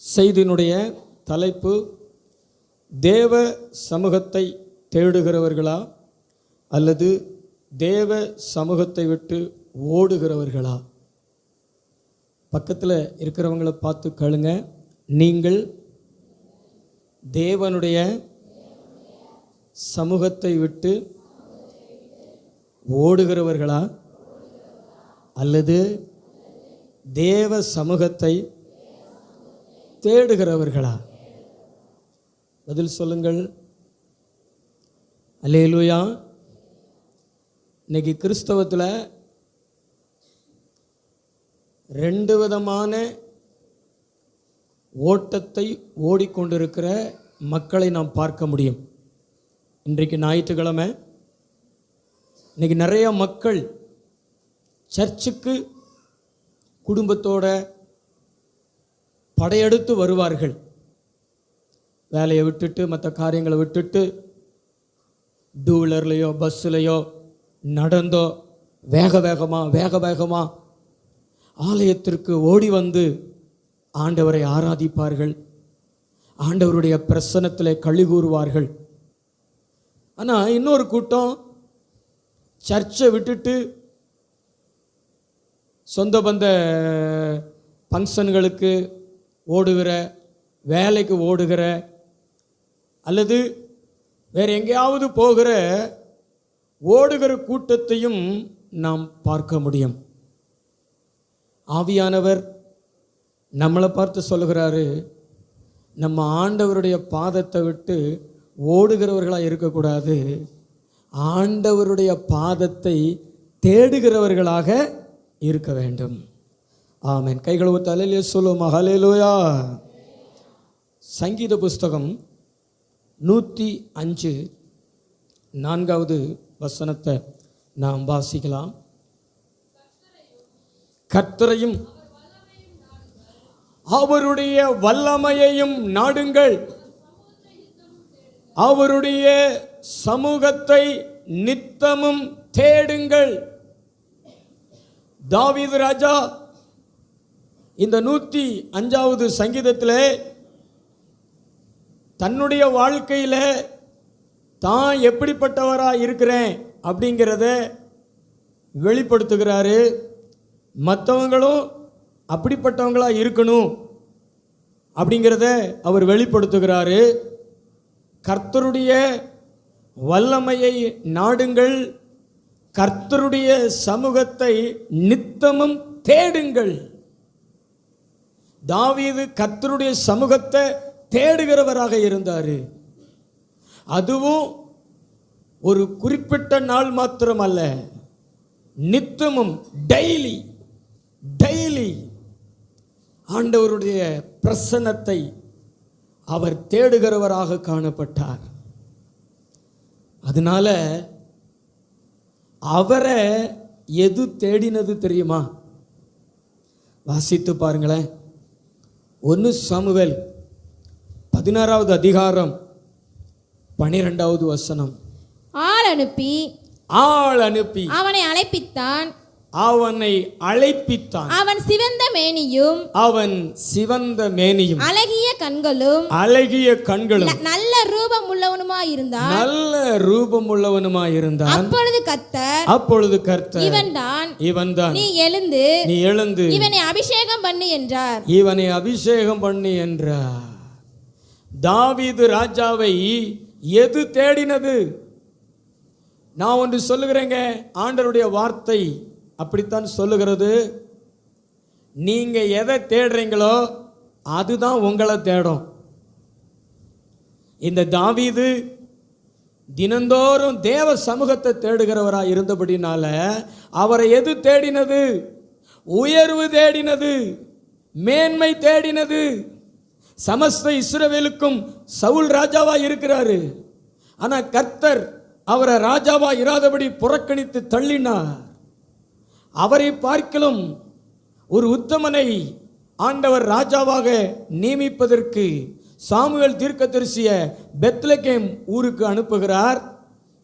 செய்தியினுடைய தலைப்பு தேவ சமூகத்தை தேடுகிறவர்களா அல்லது தேவ சமூகத்தை விட்டு ஓடுகிறவர்களா? பக்கத்தில் இருக்கிறவங்களை பார்த்து கேளுங்க, நீங்கள் தேவனுடைய சமூகத்தை விட்டு ஓடுகிறவர்களா அல்லது தேவ சமூகத்தை தேடுகிறவர்களா? பதில் சொல்லுங்கள். அல்லேலூயா. இன்னைக்கு கிறிஸ்தவத்தில் ரெண்டு விதமான ஓட்டத்தை ஓடிக்கொண்டிருக்கிற மக்களை நாம் பார்க்க முடியும். இன்றைக்கு ஞாயிற்றுக்கிழமை, இன்னைக்கு நிறைய மக்கள் சர்ச்சுக்கு குடும்பத்தோட படையெடுத்து வருவார்கள். வேலையை விட்டுட்டு மற்ற காரியங்களை விட்டுட்டு டூ வீலர்லையோ பஸ்ஸுலையோ நடந்தோ வேக வேகமாக ஆலயத்திற்கு ஓடி வந்து ஆண்டவரை ஆராதிப்பார்கள், ஆண்டவருடைய பிரசன்னத்தில் களி கூறுவார்கள். ஆனால் இன்னொரு கூட்டம் சர்ச்சை விட்டுட்டு சொந்த பந்த ஃபங்க்ஷன்களுக்கு ஓடுகிற, வேலைக்கு ஓடுகிற, அல்லது வேறு எங்கேயாவது போகிற ஓடுகிற கூட்டத்தையும் நாம் பார்க்க முடியும். ஆவியானவர் நம்மளை பார்த்து சொல்லுகிறாரு, நம்ம ஆண்டவருடைய பாதத்தை விட்டு ஓடுகிறவர்களாக இருக்கக்கூடாது, ஆண்டவருடைய பாதத்தை தேடுகிறவர்களாக இருக்க வேண்டும். ஆமென். கைகளை தலையிலே சொல்லுவோம் ஹல்லேலூயா. சங்கீத புஸ்தகம் 105 4வது வசனத்தை நாம் வாசிக்கலாம். கர்த்தரையும் அவருடைய வல்லமையையும் நாடுங்கள், அவருடைய சமூகத்தை நித்தமும் தேடுங்கள். தாவீது ராஜா இந்த 105வது சங்கீதத்தில் தன்னுடைய வாழ்க்கையில் தான் எப்படிப்பட்டவராக இருக்கிறேன் அப்படிங்கிறத வெளிப்படுத்துகிறாரு. மற்றவங்களும் அப்படிப்பட்டவங்களாக இருக்கணும் அப்படிங்கிறத அவர் வெளிப்படுத்துகிறாரு. கர்த்தருடைய வல்லமையை நாடுங்கள், கர்த்தருடைய சமூகத்தை நித்தமும் தேடுங்கள். தாவீது கர்த்தருடைய சமூகத்தை தேடுகிறவராக இருந்தார். அதுவும் ஒரு குறிப்பிட்ட நாள் மாத்திரம் அல்ல, நித்தமும் டெய்லி ஆண்டவருடைய பிரசன்னத்தை அவர் தேடுகிறவராக காணப்பட்டார். அதனால அவரை எது தேடினது தெரியுமா? வாசித்து பாருங்களேன். 1 சாமுவேல் 16வது அதிகாரம் 12வது வசனம். ஆள் அனுப்பி அவனை அழைப்பித்தான், அவன் சிவந்த மேனியும் அழகிய கண்களும் நல்ல ரூபம் உள்ளவனுமாயிருந்தான். அப்பொழுது கர்த்தர் இவன்தான் நீ எழுந்து இவனை அபிஷேகம் பண்ணு என்றார். தாவீது ராஜாவை எது தேடினது? நான் ஒன்று சொல்லுகிறேங்க, ஆண்டவருடைய வார்த்தை அப்படித்தான் சொல்லுகிறது. நீங்க எதை தேடுறீங்களோ அதுதான் உங்களை தேடும். இந்த தாவீது தினந்தோறும் தேவ சமூகத்தை தேடுகிறவராக இருந்தபடினால அவரை எது தேடினது? உயர்வு தேடினது, மேன்மை தேடினது. சமஸ்த இஸ்ரவேலுக்கும் சவுல் ராஜாவா இருக்கிறாரு. ஆனா கர்த்தர் அவரை ராஜாவா இராதபடி புறக்கணித்து தள்ளினார். அவரை பார்க்கலும் ஒரு உத்தமனை ஆண்டவர் ராஜாவாக நியமிப்பதற்கு சாமுவேல் தீர்க்கதரிசிய பெத்லகேம் ஊருக்கு அனுப்புகிறார்.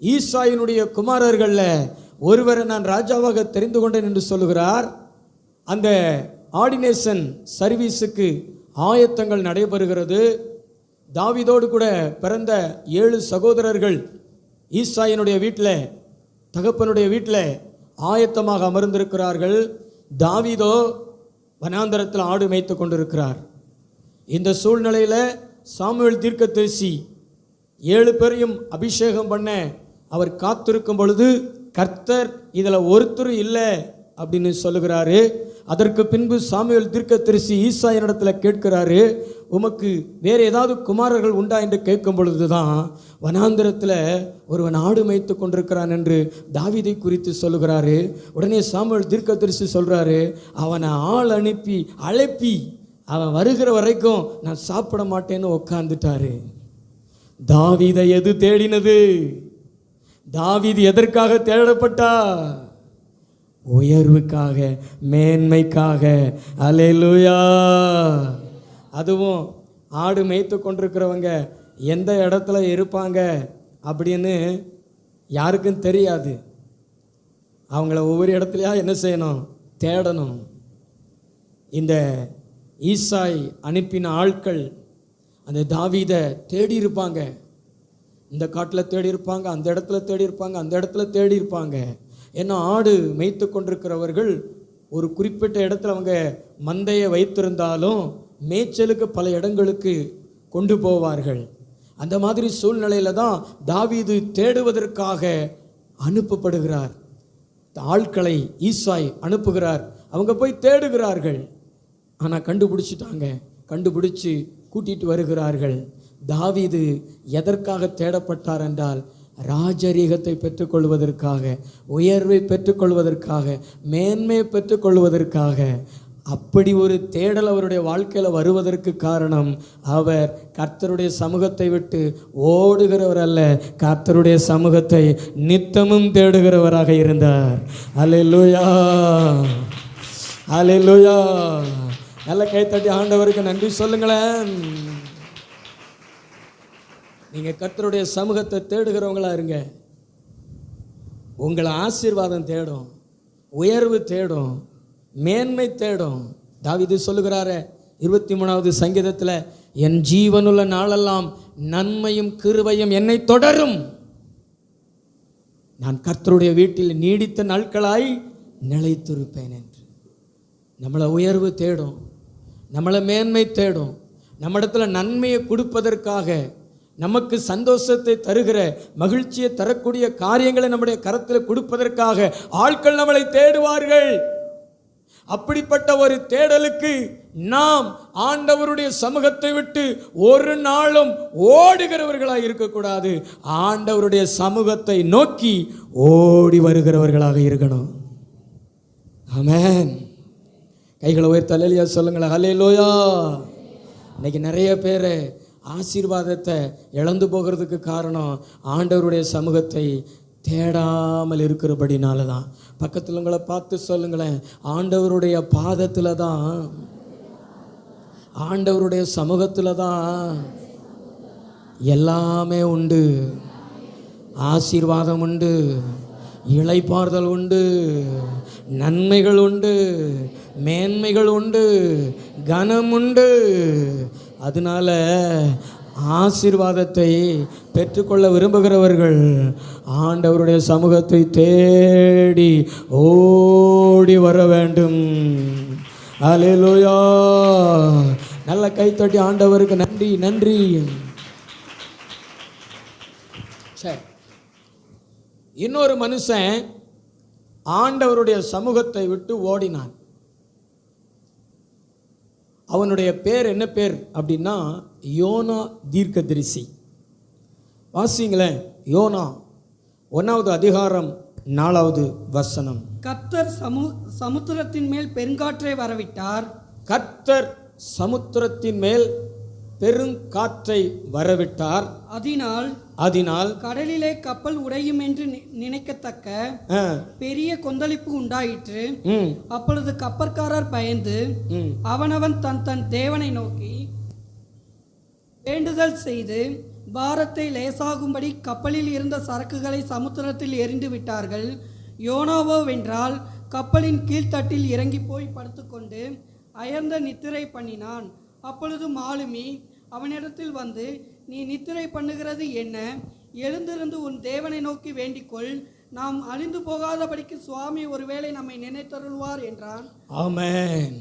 ஈசாயினுடைய குமாரர்களில் ஒருவரை நான் ராஜாவாக தெரிந்து கொண்டேன் என்று சொல்லுகிறார். அந்த ஆர்டினேஷன் சர்வீஸுக்கு ஆயத்தங்கள் நடைபெறுகிறது. தாவீதோடு கூட பிறந்த 7 சகோதரர்கள் ஈசாயினுடைய வீட்டில், தகப்பனுடைய வீட்டில் ஆயத்தமாக அமர்ந்திருக்கிறார்கள். தாவீதோ வனாந்தரத்தில் ஆடு மேய்த்து கொண்டிருக்கிறார். இந்த சூழ்நிலையில் சாமுவேல் தீர்க்கதரிசி 7 பேரையும் அபிஷேகம் பண்ண அவர் காத்திருக்கும் பொழுது கர்த்தர் இதில் ஒருத்தர் இல்லை அப்படின்னு சொல்லுகிறாரு. அதற்கு பின்பு சாமுவேல் தீர்க்கதரிசி ஈசாயினிடத்தில் கேட்கிறாரு, உமக்கு வேறு ஏதாவது குமாரர்கள் உண்டா என்று கேட்கும் பொழுது தான் வனாந்திரத்தில் ஒருவன் ஆடு மேய்த்து கொண்டிருக்கிறான் என்று தாவீதை குறித்து சொல்லுகிறாரு. உடனே சாமுவேல் தீர்க்கதரிசி சொல்கிறாரு, அவனை ஆள் அனுப்பி அழைப்பி அவன் வருகிற வரைக்கும் நான் சாப்பிட மாட்டேன்னு உட்கார்ந்துட்டாரு. தாவீதை எது தேடினது? தாவீது எதற்காக தேடப்பட்டா? உயர்வுக்காக, மேன்மைக்காக. அல்லேலூயா. அதுவும் ஆடு மேய்த்து கொண்டிருக்கிறவங்க எந்த இடத்துல இருப்பாங்க அப்படின்னு யாருக்கும் தெரியாது. அவங்கள ஒவ்வொரு இடத்துலையா என்ன செய்யணும்? தேடணும். இந்த ஈசாய் அனுப்பின ஆட்கள் அந்த தாவீதை தேடி இருப்பாங்க. இந்த காட்டில் தேடி இருப்பாங்க, அந்த இடத்துல தேடி இருப்பாங்க, அந்த இடத்துல தேடி இருப்பாங்க. ஏன்னா ஆடு மேய்த்து கொண்டிருக்கிறவர்கள் ஒரு குறிப்பிட்ட இடத்துல அவங்க மந்தையை வைத்திருந்தாலும் மேய்ச்சலுக்கு பல இடங்களுக்கு கொண்டு போவார்கள். அந்த மாதிரி சூழ்நிலையில் தான் தாவீது தேடுவதற்காக அனுப்பப்படுகிறார். ஆட்களை ஈசாய் அனுப்புகிறார். அவங்க போய் தேடுகிறார்கள். ஆனால் கண்டுபிடிச்சிட்டாங்க. கண்டுபிடிச்சு கூட்டிட்டு வருகிறார்கள். தாவீது எதற்காக தேடப்பட்டார் என்றால் ராஜரீகத்தை பெற்றுக்கொள்வதற்காக, உயர்வை பெற்றுக்கொள்வதற்காக, மேன்மையை பெற்றுக்கொள்வதற்காக. அப்படி ஒரு தேடல் அவருடைய வாழ்க்கையில் வருவதற்கு காரணம், அவர் கர்த்தருடைய சமூகத்தை விட்டு ஓடுகிறவர் அல்ல, கர்த்தருடைய சமூகத்தை நித்தமும் தேடுகிறவராக இருந்தார். அல்லேலூயா, அல்லேலூயா. நல்ல கைத்தட்டி ஆண்டவருக்கு நன்றி சொல்லுங்களேன். நீங்கள் கர்த்தருடைய சமூகத்தை தேடுகிறவங்களா இருங்க. உங்களை ஆசீர்வாதம் தேடும், உயர்வு தேடும், மேன்மை தேடும். தாவீது சொல்லுகிறாரு 23வது சங்கீதத்தில், என் ஜீவனுள்ள நாளெல்லாம் நன்மையும் கிருபையும் என்னை தொடரும். நான் கர்த்தருடைய வீட்டில் நீடித்த நாட்களாய் நிலைத்திருப்பேன் என்று. நம்மளை உயர்வு தேடும், நம்மளை மேன்மை தேடும், நம்மிடத்துல நன்மையை கொடுப்பதற்காக, நமக்கு சந்தோஷத்தை தருகிற, மகிழ்ச்சியை தரக்கூடிய காரியங்களை நம்முடைய கரத்தில் கொடுப்பதற்காக ஆட்கள் நம்மளை தேடுவார்கள். அப்படிப்பட்ட ஒரு தேடலுக்கு நாம் ஆண்டவருடைய சமூகத்தை விட்டு ஒரு நாளும் ஓடுகிறவர்களாக இருக்கக்கூடாது. ஆண்டவருடைய சமூகத்தை நோக்கி ஓடி வருகிறவர்களாக இருக்கணும். ஆமென். கைகளை உயர்த்தி அல்லேலூயா சொல்லுங்களேன். அல்லேலூயா. இன்னைக்கு நிறைய பேர் ஆசீர்வாதத்தை இழந்து போகிறதுக்கு காரணம் ஆண்டவருடைய சமூகத்தை தேடாமல் இருக்கிறபடினால தான். பக்கத்தில் உங்களை பார்த்து சொல்லுங்களேன், ஆண்டவருடைய பாதத்தில் தான், ஆண்டவருடைய சமூகத்தில் தான் எல்லாமே உண்டு. ஆசீர்வாதம் உண்டு, இளைப்பாறுதல் உண்டு, நன்மைகள் உண்டு, மேன்மைகள் உண்டு, கனம் உண்டு. அதனால ஆசீர்வாதத்தை பெற்றுக்கொள்ள விரும்புகிறவர்கள் ஆண்டவருடைய சமூகத்தை தேடி ஓடி வர வேண்டும். அல்லேலூயா. நல்ல கைத்தட்டி ஆண்டவருக்கு நன்றி, நன்றி. சரி, இன்னொரு மனுஷன் ஆண்டவருடைய சமூகத்தை விட்டு ஓடினான். அவனுடைய பேர் என்ன பேர் அப்படின்னா யோனா தீர்க்கதரிசி. வாசிங்களேன், யோனா 1வது அதிகாரம் 4வது வசனம். கர்த்தர் சமுத்திரத்தின் மேல் பெருங்காற்றை வரவிட்டார். கர்த்தர் சமுத்திரத்தின் மேல் பெருங்காற்றை வரவிட்டார். அதனால் கடலிலே கப்பல் உடையும் என்று நினைக்கத்தக்க பெரிய கொந்தளிப்பு உண்டாயிற்று. அப்பொழுது கப்பற்காரர் பயந்து அவனவன் தன் தன் தேவனை நோக்கி வேண்டுதல் செய்து பாரத்தை லேசாகும்படி கப்பலில் இருந்த சரக்குகளை சமுத்திரத்தில் எறிந்து விட்டார்கள். யோனாவோ வென்றால் கப்பலின் கீழ்த்தட்டில் இறங்கி போய் படுத்துக்கொண்டு அயர்ந்த நித்திரை பண்ணினான். அப்பொழுது மாலுமி அவனிடத்தில் வந்து, நீ நித்திரை பண்ணுகிறது என்ன? எழுந்திருந்து உன் தேவனை நோக்கி வேண்டிக்கொள். நாம் அழிந்து போகாதபடிக்கு சுவாமி ஒருவேளை நம்மை நினைத்தருள்வார் என்றான். ஆமென்.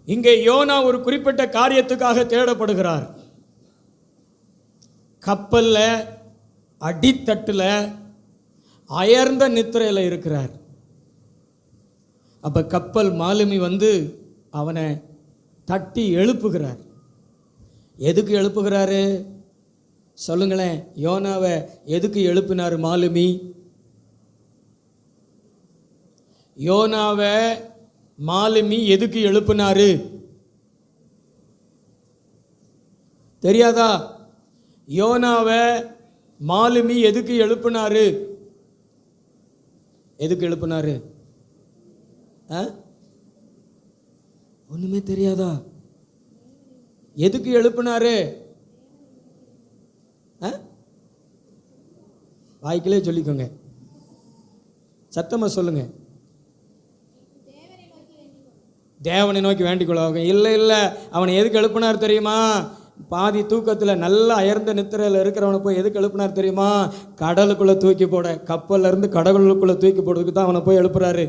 இங்கே யோனா ஒரு குறிப்பிட்ட காரியத்துக்காக தேடப்படுகிறார். கப்பல்ல அடித்தட்டுல அயர்ந்த நித்திரையில் இருக்கிறார். அப்ப கப்பல் மாலுமி வந்து அவனை தட்டி எழுப்புகிறார். எதுக்கு எழுப்புகிறாரு சொல்லுங்களேன்? யோனாவை எதுக்கு எழுப்பினார் மாலுமி? யோனாவை மாலுமி எதுக்கு எழுப்பினாரு தெரியாதா? யோனாவை மாலுமி எதுக்கு எழுப்பினாரு? எதுக்கு எழுப்பினாரு? ஒண்ணுமே தெரியாதா? எதுக்கு எழுப்பினாரு? வாய்க்கிலே சொல்லிக்கோங்க, சத்தமா சொல்லுங்க. தேவனை நோக்கி வேண்டிக் கொள்ள. இல்லை இல்லை, அவனை எதுக்கு எழுப்பினார் தெரியுமா? பாதி தூக்கத்தில் நல்லா அயர்ந்த நித்திரையில் இருக்கிறவனை போய் எதுக்கு எழுப்பினார் தெரியுமா? கடலுக்குள்ளே தூக்கி போட, கப்பல்ல இருந்து கடலுக்குள்ளே தூக்கி போடுறதுக்கு தான் அவனை போய் எழுப்புறாரு.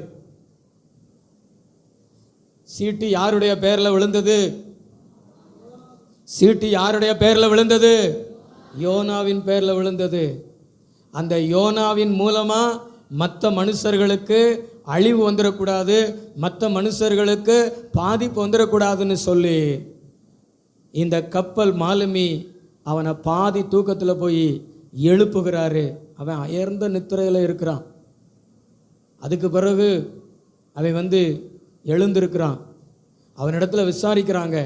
சீட்டு யாருடைய பேரில் விழுந்தது? சீட்டு யாருடைய பேரில் விழுந்தது? யோனாவின் பேரில் விழுந்தது. அந்த யோனாவின் மூலமாக மற்ற மனுஷர்களுக்கு அழிவு வந்துடக்கூடாது, மற்ற மனுஷர்களுக்கு பாதிப்பு வந்துடக்கூடாதுன்னு சொல்லி இந்த கப்பல் மாலுமி அவனை பாதி தூக்கத்தில் போய் எழுப்புகிறாரு. அவன் அயர்ந்த நித்திரையில் இருக்கிறான். அதுக்கு பிறகு அவன் வந்து எழுந்திருக்கிறான். அவனிடத்துல விசாரிக்கிறாங்க.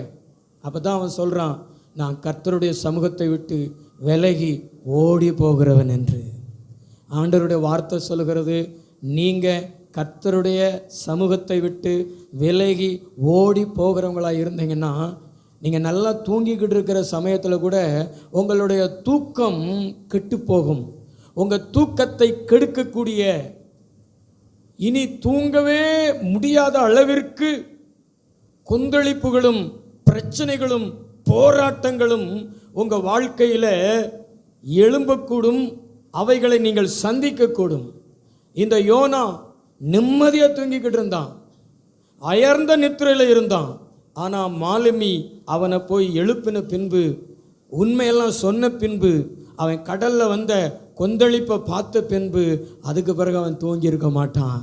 அப்போ தான் அவன் சொல்கிறான், நான் கர்த்தருடைய சமூகத்தை விட்டு விலகி ஓடி போகிறவன் என்று. ஆண்டவருடைய வார்த்தை சொல்கிறது, நீங்கள் கர்த்தருடைய சமூகத்தை விட்டு விலகி ஓடி போகிறவங்களாக இருந்தீங்கன்னா, நீங்கள் நல்லா தூங்கிக்கிட்டு இருக்கிற சமயத்தில் கூட உங்களுடைய தூக்கம் கெட்டு போகும். உங்கள் தூக்கத்தை கெடுக்கக்கூடிய, இனி தூங்கவே முடியாத அளவிற்கு கொந்தளிப்புகளும் பிரச்சனைகளும் போராட்டங்களும் உங்கள் வாழ்க்கையில் எழும்பக்கூடும். அவைகளை நீங்கள் சந்திக்கக்கூடும். இந்த யோனா நிம்மதியாக தூங்கிக்கிட்டு இருந்தான், அயர்ந்த நித்திரையில் இருந்தான். ஆனால் மாலுமி அவனை போய் எழுப்பின பின்பு, உண்மையெல்லாம் சொன்ன பின்பு, அவன் கடலில் வந்த கொந்தளிப்பை பார்த்த பின்பு, அதுக்கு பிறகு அவன் தூங்கி இருக்க மாட்டான்.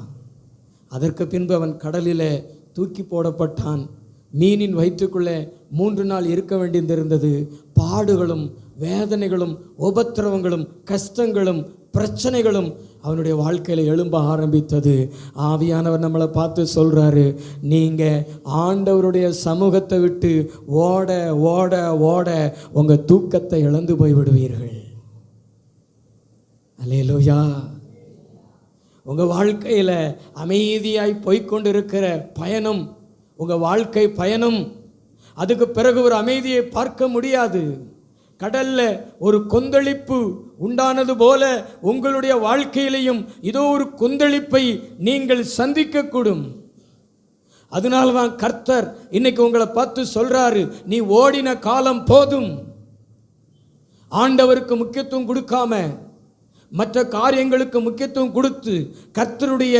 அதற்கு பின்பு அவன் கடலில் தூக்கி போடப்பட்டான். மீனின் வயிற்றுக்குள்ளே 3 நாள் இருக்க வேண்டியிருந்தது. பாடுகளும் வேதனைகளும் உபத்திரவங்களும் கஷ்டங்களும் பிரச்சனைகளும் அவனுடைய வாழ்க்கையில் எழும்ப ஆரம்பித்தது. ஆவியானவர் நம்மளை பார்த்து சொல்கிறாரு, நீங்கள் ஆண்டவருடைய சமூகத்தை விட்டு ஓட ஓட ஓட உங்கள் தூக்கத்தை இழந்து போய் விடுவீர்கள். அல்லேலூயா. உங்கள் வாழ்க்கையில் அமைதியாய் போய்கொண்டிருக்கிற பயணம், உங்கள் வாழ்க்கை பயணம், அதுக்கு பிறகு ஒரு அமைதியை பார்க்க முடியாது. கடல்ல ஒரு கொந்தளிப்பு உண்டானது போல உங்களுடைய வாழ்க்கையிலையும் இதோ ஒரு கொந்தளிப்பை நீங்கள் சந்திக்கக்கூடும். அதனால்தான் கர்த்தர் இன்னைக்கு உங்களை பார்த்து சொல்றாரு, நீ ஓடின காலம் போதும். ஆண்டவருக்கு முக்கியத்துவம் கொடுக்காம மற்ற காரியங்களுக்கு முக்கியத்துவம் கொடுத்து கர்த்தருடைய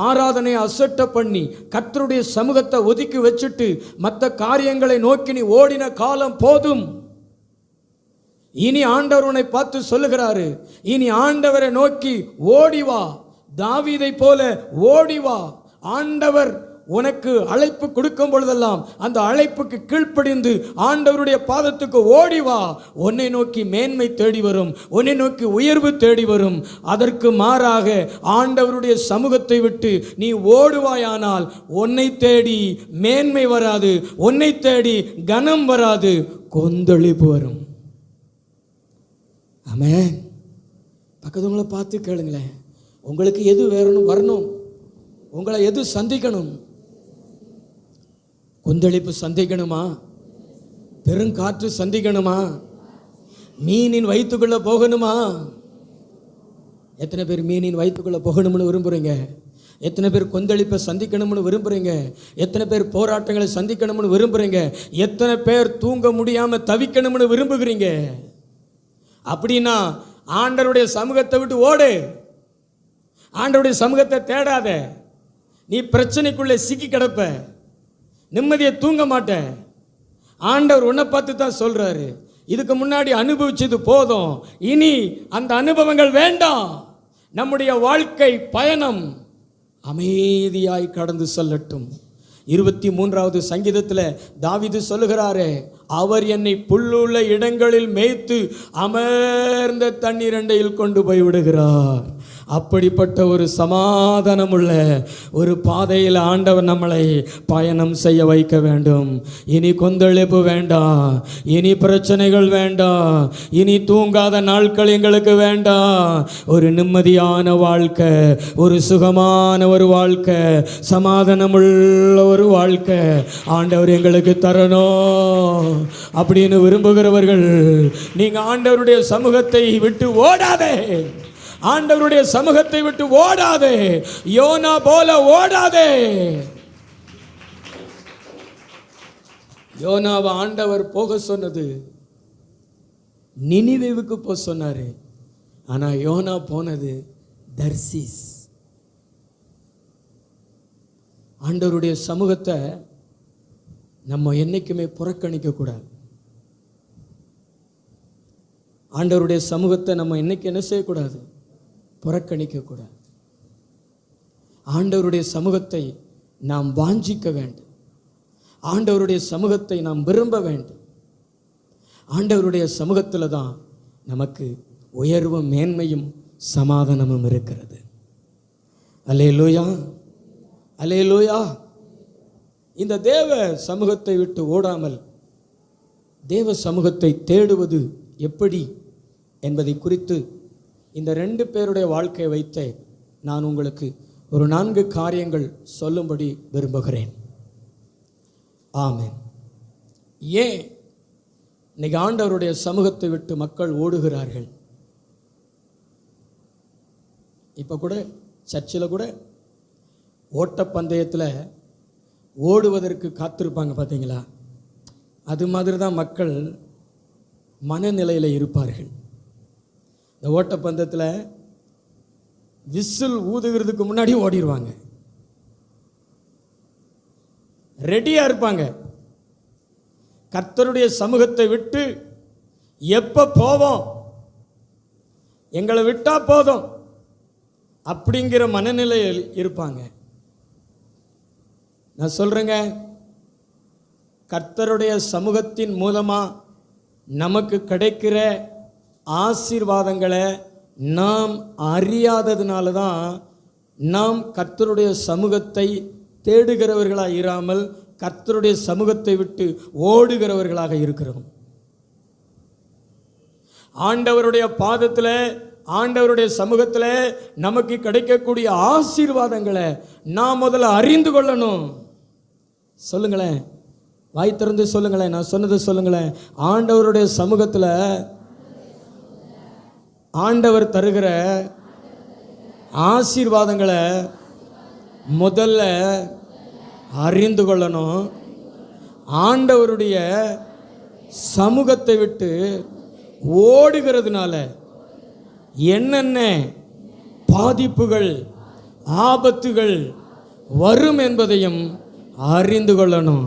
ஆராதனை அசட்டை பண்ணி கர்த்தருடைய சமூகத்தை ஒதுக்கி வச்சுட்டு மற்ற காரியங்களை நோக்கி நீ ஓடின காலம் போதும். இனி ஆண்டவர் உன்னை பார்த்து சொல்லுகிறாரு, இனி ஆண்டவரை நோக்கி ஓடிவா, தாவீதை போல ஓடிவா. ஆண்டவர் உனக்கு அழைப்பு கொடுக்கும் பொழுதெல்லாம் அந்த அழைப்புக்கு கீழ்ப்படிந்து ஆண்டவருடைய பாதத்துக்கு ஓடிவா. உன்னை நோக்கி மேன்மை தேடி வரும், உன்னை நோக்கி உயர்வு தேடி வரும். அதற்கு மாறாக ஆண்டவருடைய சமூகத்தை விட்டு நீ ஓடுவாயானால் உன்னை தேடி மேன்மை வராது, உன்னை தேடி கனம் வராது, கொந்தளிப்பு வரும். ஆமென். பக்கத்துவங்களை பார்த்து கேளுங்களேன், உங்களுக்கு எது வேணும் வரணும்? உங்களை எது சந்திக்கணும்? கொந்தளிப்பு சந்திக்கணுமா? பெருங்காற்று சந்திக்கணுமா? மீனின் வயிற்றுக்குள்ள போகணுமா? எத்தனை பேர் மீனின் வயிற்றுக்குள்ள போகணும்னு விரும்புறீங்க? எத்தனை பேர் கொந்தளிப்பை சந்திக்கணும்னு விரும்புகிறீங்க? எத்தனை பேர் போராட்டங்களை சந்திக்கணும்னு விரும்புகிறீங்க? எத்தனை பேர் தூங்க முடியாமல் தவிக்கணும்னு விரும்புகிறீங்க? அப்படின்னா ஆண்டவருடைய சமூகத்தை விட்டு ஓடு. ஆண்டவருடைய சமூகத்தை தேடாத. நீ பிரச்சனைக்குள்ளே சிக்கி கிடப்ப, நிம்மதியை தூங்க மாட்ட. ஆண்டவர் உன்னை பார்த்து தான் சொல்றாரு, இதுக்கு முன்னாடி அனுபவிச்சது போதும், இனி அந்த அனுபவங்கள் வேண்டாம். நம்முடைய வாழ்க்கை பயணம் அமைதியாய் கடந்து செல்லட்டும். 23வது சங்கீதத்தில் தாவீது சொல்லுகிறாரே, அவர் என்னை புல்லுள்ள இடங்களில் மேய்த்து அமர்ந்த தண்ணீர் அண்டையில் கொண்டு போய் விடுகிறார். அப்படிப்பட்ட ஒரு சமாதானமுள்ள ஒரு பாதையில் ஆண்டவர் நம்மளை பயணம் செய்ய வைக்க வேண்டும். இனி கொந்தளிப்பு வேண்டாம், இனி பிரச்சனைகள் வேண்டாம், இனி தூங்காத நாட்கள் எங்களுக்கு வேண்டாம். ஒரு நிம்மதியான வாழ்க்கை, ஒரு சுகமான ஒரு வாழ்க்கை, சமாதானமுள்ள ஒரு வாழ்க்கை ஆண்டவர் எங்களுக்கு தரணும் அப்படின்னு விரும்புகிறவர்கள், நீங்க ஆண்டவருடைய சமூகத்தை விட்டு ஓடாதே. ஆண்டவருடைய சமூகத்தை விட்டு ஓடாதே. யோனா போல ஓடாதே. யோனாவை ஆண்டவர் போக சொன்னது நினிவேவுக்கு போக சொன்னாரு. ஆனா யோனா போனது தர்சீஸ். ஆண்டவருடைய சமூகத்தை நம்ம என்னைக்குமே புறக்கணிக்க கூடாது. ஆண்டவருடைய சமூகத்தை நம்ம என்னைக்கு என்ன செய்யக்கூடாது? புறக்கணிக்க கூடாது. ஆண்டவருடைய சமூகத்தை நாம் வாஞ்சிக்க வேண்டும். ஆண்டவருடைய சமூகத்தை நாம் விரும்ப வேண்டும். ஆண்டவருடைய சமூகத்தில் தான் நமக்கு உயர்வும் மேன்மையும் சமாதானமும் இருக்கிறது. அல்லேலூயா, அல்லேலூயா. இந்த தேவ சமூகத்தை விட்டு ஓடாமல் தேவ சமூகத்தை தேடுவது எப்படி என்பதை குறித்து இந்த 2 பேருடைய வாழ்க்கையை வைத்து நான் உங்களுக்கு ஒரு 4 காரியங்கள் சொல்லும்படி விரும்புகிறேன். ஆமென். ஏன் இன்னைக்கு ஆண்டவருடைய சமூகத்தை விட்டு மக்கள் ஓடுகிறார்கள்? இப்போ கூட சர்ச்சில் கூட ஓட்டப்பந்தயத்தில் ஓடுவதற்கு காத்திருப்பாங்க பார்த்தீங்களா? அது மாதிரி தான் மக்கள் மனநிலையில் இருப்பார்கள். இந்த ஓட்டப்பந்தயத்தில் விசில் ஊதுகிறதுக்கு முன்னாடி ஓடிடுவாங்க, ரெடியாக இருப்பாங்க. கர்த்தருடைய சமூகத்தை விட்டு எப்போ போவோம், எங்களை விட்டா போதும் அப்படிங்கிற மனநிலையில் இருப்பாங்க. நான் சொல்கிறேங்க, கர்த்தருடைய சமூகத்தின் மூலமாக நமக்கு கிடைக்கிற ஆசீர்வாதங்களை நாம் அறியாததுனால தான் நாம் கர்த்தருடைய சமூகத்தை தேடுகிறவர்களாக இராமல் கர்த்தருடைய சமூகத்தை விட்டு ஓடுகிறவர்களாக இருக்கிறோம். ஆண்டவருடைய பாதத்தில், ஆண்டவருடைய சமூகத்தில் நமக்கு கிடைக்கக்கூடிய ஆசீர்வாதங்களை நாம் முதல்ல அறிந்து கொள்ளணும். சொல்லுங்களேன், வாய் திறந்து சொல்லுங்களேன், நான் சொன்னதை சொல்லுங்களேன். ஆண்டவருடைய சமூகத்தில் ஆண்டவர் தருகிற ஆசீர்வாதங்களை முதல்ல அறிந்து கொள்ளணும். ஆண்டவருடைய சமூகத்தை விட்டு ஓடுகிறதுனால என்னென்ன பாதிப்புகள், ஆபத்துகள் வரும் என்பதையும் அறிந்து கொள்ளணும்.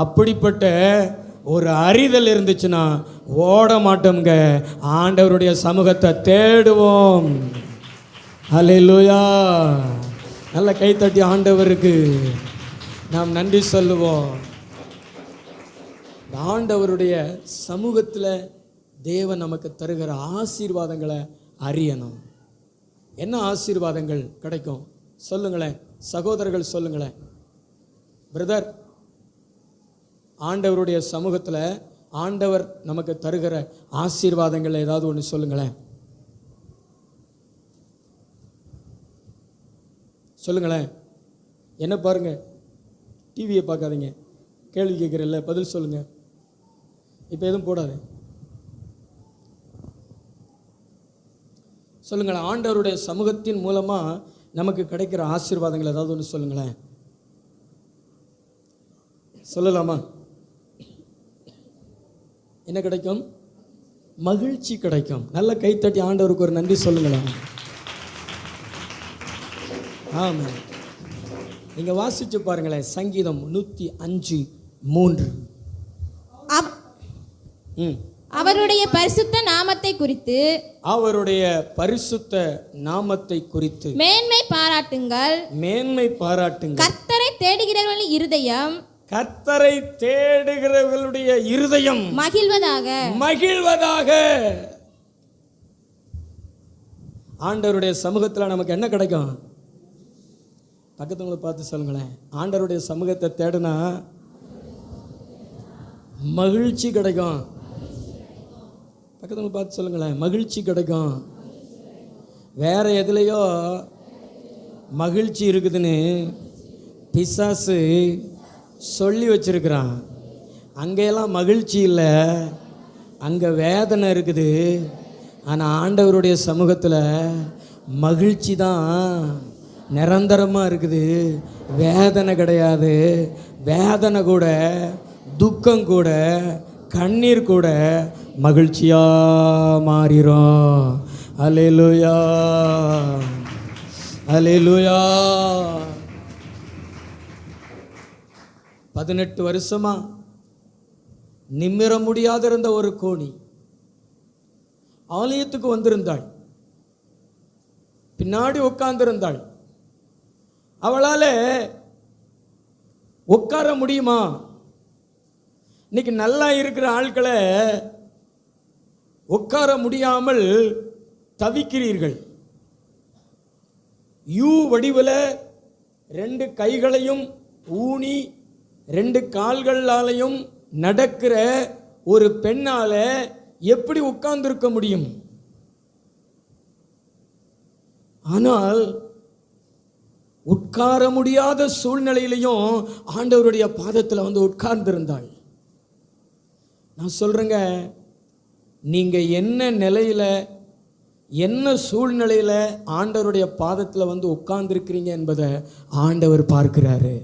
அப்படிப்பட்ட ஒரு அறிதல் இருந்துச்சுன்னா ஓட மாட்டோம்ங்க, ஆண்டவருடைய சமூகத்தை தேடுவோம். அல்லேலூயா. நல்ல கைத்தட்டி ஆண்டவருக்கு நாம் நன்றி சொல்லுவோம். ஆண்டவருடைய சமூகத்தில் தேவன் நமக்கு தருகிற ஆசீர்வாதங்களை அறியணும். என்ன ஆசீர்வாதங்கள் கிடைக்கும் சொல்லுங்களேன், சகோதரர்கள் சொல்லுங்களேன். பிரதர், ஆண்டவருடைய சமூகத்தில் ஆண்டவர் நமக்கு தருகிற ஆசீர்வாதங்கள் ஏதாவது ஒன்று சொல்லுங்களேன், சொல்லுங்களேன். என்ன பாருங்க, டிவியை பார்க்காதீங்க, கேள்வி கேட்குறல்ல, பதில் சொல்லுங்க. இப்போ எதுவும் போடாது, சொல்லுங்களேன். ஆண்டவருடைய சமூகத்தின் மூலமாக நமக்கு கிடைக்கிற ஆசீர்வாதங்கள் ஏதாவது ஒன்று சொல்லுங்களேன். சொல்லலாமா? என்ன கிடைக்கும்? மகிழ்ச்சி கிடைக்கும். நல்ல கைத்தட்டி ஆண்டவருக்கு ஒரு நன்றி சொல்லுங்களேன். ஆமாம், நீங்க வாசிச்சு பாருங்களேன். சங்கீதம் 105:3. அவருடைய பரிசுத்த நாமத்தை குறித்து, அவருடைய பரிசுத்த நாமத்தை குறித்து மேன்மை பாராட்டுங்கள். மேன்மை பாராட்டுங்கள். கர்த்தரை தேடுகிறவர்களின் இருதயம், கர்த்தரை தேடுகிறவர்களுடைய இருதயம் மகிழ்வதாக மகிழ்வதாக. ஆண்டவருடைய சமூகத்தில் நமக்கு என்ன கிடைக்கும்? பக்கத்துங்களை பார்த்து சொல்லுங்களேன். ஆண்டவருடைய சமூகத்தை தேடுனா மகிழ்ச்சி கிடைக்கும். பக்கத்துங்களை பார்த்து சொல்லுங்களேன், மகிழ்ச்சி கிடைக்கும். வேற எதுலையோ மகிழ்ச்சி இருக்குதுன்னு பிசாசு சொல்லி வச்சிருக்கிறான். அங்கெல்லாம் மகிழ்ச்சி இல்லை, அங்கே வேதனை இருக்குது. ஆனால் ஆண்டவருடைய சமூகத்தில் மகிழ்ச்சி தான் நிரந்தரமாக இருக்குது. வேதனை கிடையாது. வேதனை கூட, துக்கம் கூட, கண்ணீர் கூட மகிழ்ச்சியாக மாறிடும். அல்லேலூயா, அல்லேலூயா. 18 வருஷமா நிமிர முடியாதிருந்த ஒரு கோணி ஆலயத்துக்கு வந்திருந்தாள். பின்னாடி உட்கார்ந்திருந்தாள். அவளால் உட்கார முடியுமா? இன்னைக்கு நல்லா இருக்கிற ஆட்களை உட்கார முடியாமல் தவிக்கிறீர்கள். யூ வடிவில் 2 கைகளையும் ஊனி 2 கால்களாலையும் நடக்கிற ஒரு பெண்ணால எப்படி உட்கார்ந்திருக்க முடியும்? ஆனால் உட்கார முடியாத சூழ்நிலையிலையும் ஆண்டவருடைய பாதத்தில் வந்து உட்கார்ந்திருந்தாள். நான் சொல்றேங்க, நீங்க என்ன நிலையில, என்ன சூழ்நிலையில ஆண்டவருடைய பாதத்தில் வந்து உட்கார்ந்திருக்கிறீங்க என்பதை ஆண்டவர் பார்க்கிறாரு.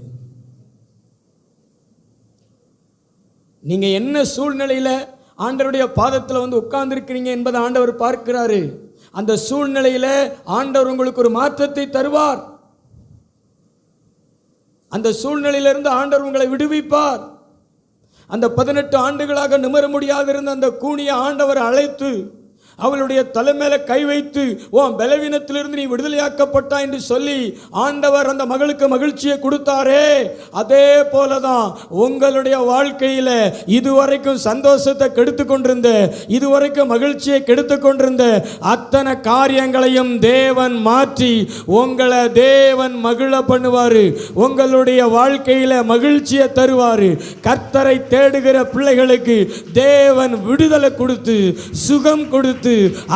நீங்க என்ன சூழ்நிலையில ஆண்டவருடைய பாதத்தில் வந்து உட்கார்ந்திருக்கிறீங்க என்பதை ஆண்டவர் பார்க்கிறாரு. அந்த சூழ்நிலையில ஆண்டவர் உங்களுக்கு ஒரு மாற்றத்தை தருவார். அந்த சூழ்நிலையிலிருந்து ஆண்டவர் உங்களை விடுவிப்பார். அந்த 18 ஆண்டுகளாக நிமிர முடியாதிருந்த அந்த கூனியை ஆண்டவர் அழைத்து அவளுடைய தலைமையில கை வைத்து, உன் பலவீனத்திலிருந்து நீ விடுதலையாக்கப்பட்டா என்று சொல்லி ஆண்டவர் அந்த மகளுக்கு மகிழ்ச்சியை கொடுத்தாரே, அதே போலதான் உங்களுடைய வாழ்க்கையில இதுவரைக்கும் சந்தோஷத்தை கெடுத்து கொண்டிருந்த, இதுவரைக்கும் மகிழ்ச்சியை கெடுத்து கொண்டிருந்த அத்தனை காரியங்களையும் தேவன் மாற்றி உங்களை தேவன் மகிழ பண்ணுவாரு. உங்களுடைய வாழ்க்கையில மகிழ்ச்சியை தருவாரு. கர்த்தரை தேடுகிற பிள்ளைகளுக்கு தேவன் விடுதலை கொடுத்து, சுகம் கொடுத்து,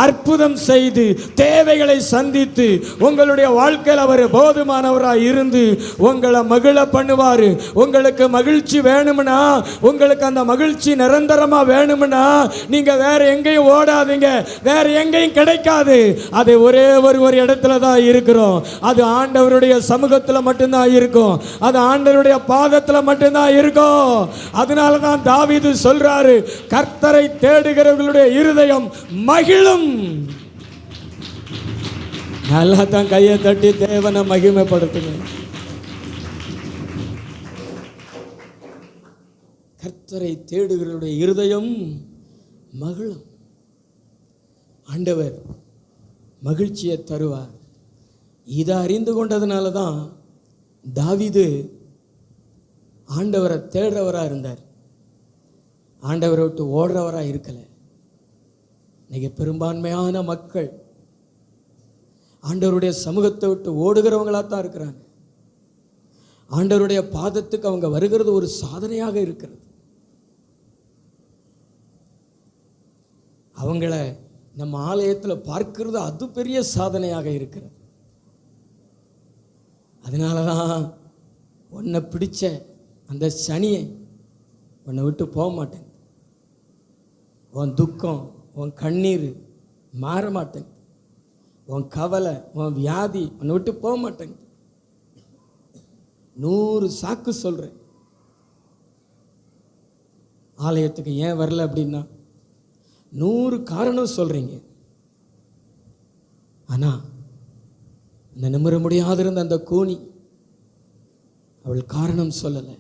அற்புதம் செய்து, தேவைகளை சந்தித்து, உங்களுடைய வாழ்க்கையில் அவர் போதுமானவராய் இருந்து உங்களை மகிழ பண்ணுவாரு. உங்களுக்கு மகிழ்ச்சி வேணும்னா, உங்களுக்கு அந்த மகிழ்ச்சி நிரந்தரமா வேணும்னா நீங்க வேற எங்கேயும் ஓடாதீங்க, வேற எங்கேயும் கிடைக்காது. அது ஒரே ஒரு இடத்துல தான் இருக்கிறோம். அது ஆண்டவருடைய சமூகத்தில் மட்டும்தான் இருக்கும். அது ஆண்டவருடைய பாதத்தில் மட்டும்தான் இருக்கும். அதனால தான் தாவீது சொல்றாரு, கர்த்தரை தேடுகிறவர்களுடைய இருதயம் மகிழும். நல்லா தான் கையை தட்டி தேவனை மகிமைப்படுத்துங்க. கர்த்தரை தேடுகிறவருடைய இருதயம் மகிழும். ஆண்டவர் மகிழ்ச்சியை தருவார். இதை அறிந்து கொண்டதுனால தான் தாவீது ஆண்டவரை தேடுறவராக இருந்தார். ஆண்டவரை விட்டு ஓடுறவராக இருக்கலை. இன்னைக்கு பெரும்பான்மையான மக்கள் ஆண்டவருடைய சமூகத்தை விட்டு ஓடுகிறவங்களாக தான் இருக்கிறாங்க. ஆண்டவருடைய பாதத்துக்கு அவங்க வருகிறது ஒரு சாதனையாக இருக்கிறது. அவங்கள நம்ம ஆலயத்தில் பார்க்கிறது அது பெரிய சாதனையாக இருக்கிறது. அதனால தான் உன்னை பிடிச்ச அந்த சனியை உன்னை விட்டு போக மாட்டேன். உன் துக்கம், உன் கண்ணீர் மாற மாட்டேன். உன் கவலை, உன் வியாதி உன்னை விட்டு போக மாட்டேங்குது. 100 சாக்கு சொல்கிறேன். ஆலயத்துக்கு ஏன் வரல அப்படின்னா 100 காரணம் சொல்கிறீங்க. ஆனால் அந்த நிமிர முடியாதிருந்த அந்த கூனி அவள் காரணம் சொல்லலை,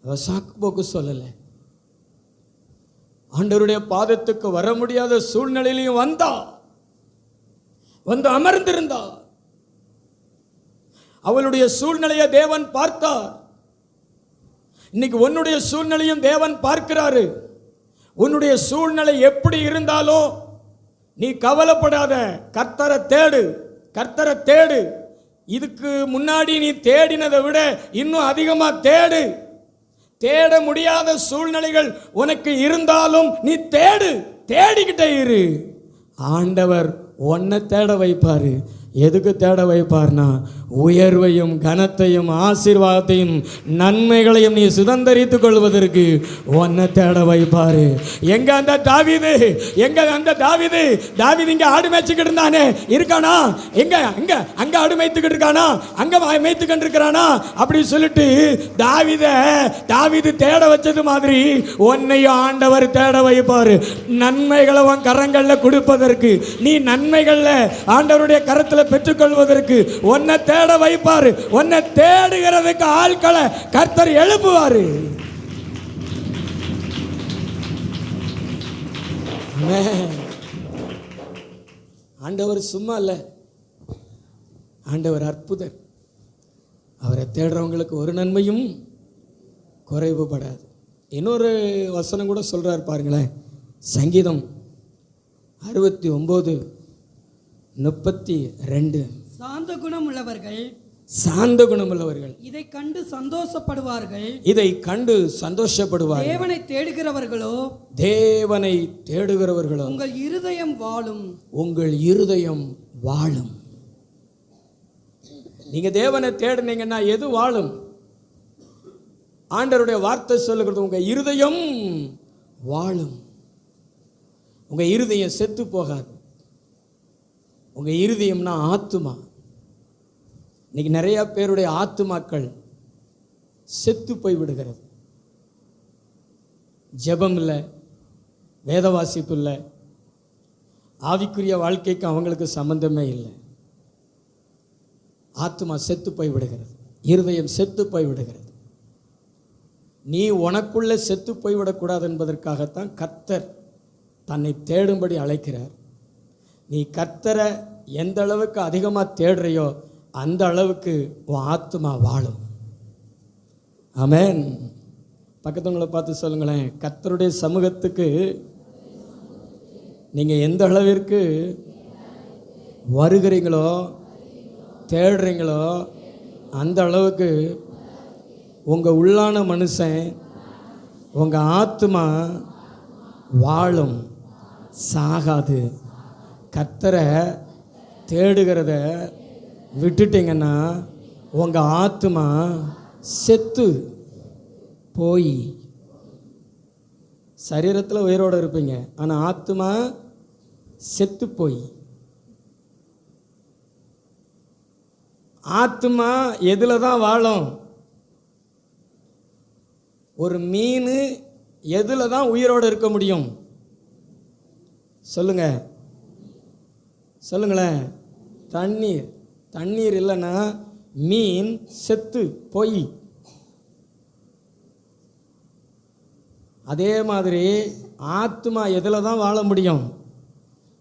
அவள் சாக்கு போக்கு சொல்லலை. ஆண்டவருடைய பாதத்துக்கு வர முடியாத சூழ்நிலையிலையும் வந்து அமர்ந்திருந்தா. அவளுடைய சூழ்நிலையை தேவன் பார்த்தார். இன்னைக்கு உன்னுடைய சூழ்நிலையும் தேவன் பார்க்கிறாரு. உன்னுடைய சூழ்நிலை எப்படி இருந்தாலும் நீ கவலைப்படாத. கர்த்தரை தேடு, கர்த்தரை தேடு. இதுக்கு முன்னாடி நீ தேடினதை விட இன்னும் அதிகமா தேடு. தேட முடியாத சூழ்நிலைகள் உனக்கு இருந்தாலும் நீ தேடிக்கிட்டே இரு. ஆண்டவர் உன்னை தேட வைப்பாரு. எதுக்கு தேட வைப்பார்னா உயர்வையும் கனத்தையும் ஆசீர்வாதத்தையும் நன்மைகளையும் நீ சுதந்தரித்துக் கொள்வதற்கு உன்னை தேட வைப்பாரு. எங்க அந்த தாவீது இங்க ஆடு மேய்ச்சிக்கிட்டு இருந்தானே, இருக்கானா? அங்க ஆடு மேய்த்துக்கிட்டு இருக்கானா? அங்க மேய்த்துக்கிட்டு இருக்கிறானா? அப்படி சொல்லிட்டு தாவீது தேட வச்சது மாதிரி உன்னையும் ஆண்டவர் தேட வைப்பாரு. நன்மைகளை உன் கரங்கள்ல கொடுப்பதற்கு, நீ நன்மைகள்ல ஆண்டவருடைய கரத்துல பெற்றுக்கொள்வதற்கு உன்னை தேட வைப்பாரு. உன்னை தேடுகிறதுக்கு ஆட்களை கர்த்தர் எழுப்புவாரு. ஆண்டவர் சும்மா இல்ல, ஆண்டவர் அற்புதர். அவரை தேடுறவங்களுக்கு ஒரு நன்மையும் குறைவுபடாது. இன்னொரு வசனம் கூட சொல்றார் பாருங்களேன். சங்கீதம் 69:32. சாந்த குணம் உள்ளவர்கள் இதை கண்டு சந்தோஷப்படுவார்கள். தேவனை தேடுகிறவர்களோ உங்கள் இருதயம் வாழும். நீங்க தேவனை தேடுனீங்கன்னா எது வாழும்? ஆண்டவருடைய வார்த்தை சொல்லுகிறது, உங்க இருதயம் வாழும். உங்க இருதயம் செத்து போகாது. உங்க இருதயம்னா ஆத்துமா. இன்னைக்கு நிறைய பேருடைய ஆத்துமாக்கள் செத்து போய் விடுகிறது. ஜெபம் இல்லை, வேத வாசிப்பு இல்லை, ஆவிக்குரிய வாழ்க்கைக்கு அவங்களுக்கு சம்பந்தமே இல்லை. ஆத்துமா செத்து போய் விடுகிறது, இருதயம் செத்து போய் விடுகிறது. நீ உனக்குள்ள செத்து போய்விடக்கூடாது என்பதற்காகத்தான் கர்த்தர் தன்னை தேடும்படி அழைக்கிறார். நீ கர்த்தரை எந்த அளவுக்கு அதிகமாக தேடுறியோ அந்த அளவுக்கு உன் ஆத்துமா வாழும். ஆமென். பக்கத்தவங்களை பார்த்து சொல்லுங்களேன், கர்த்தருடைய சமூகத்துக்கு நீங்கள் எந்த அளவிற்கு வருகிறீங்களோ தேடுறீங்களோ அந்த அளவுக்கு உங்கள் உள்ளான மனுஷன், உங்கள் ஆத்துமா வாழும், சாகாது. கர்த்தரை தேடுகிறத விட்டுட்டீங்கன்னா உங்கள் ஆத்துமா செத்து போய், சரீரத்தில் உயிரோடு இருப்பீங்க, ஆனால் ஆத்துமா செத்து போய். ஆத்துமா எதில் தான் வாழும்? ஒரு மீன் எதில் தான் உயிரோடு இருக்க முடியும்? சொல்லுங்களேன். தண்ணீர் இல்லைன்னா மீன் செத்து போய். அதே மாதிரி ஆத்மா எதில் தான் வாழ முடியும்?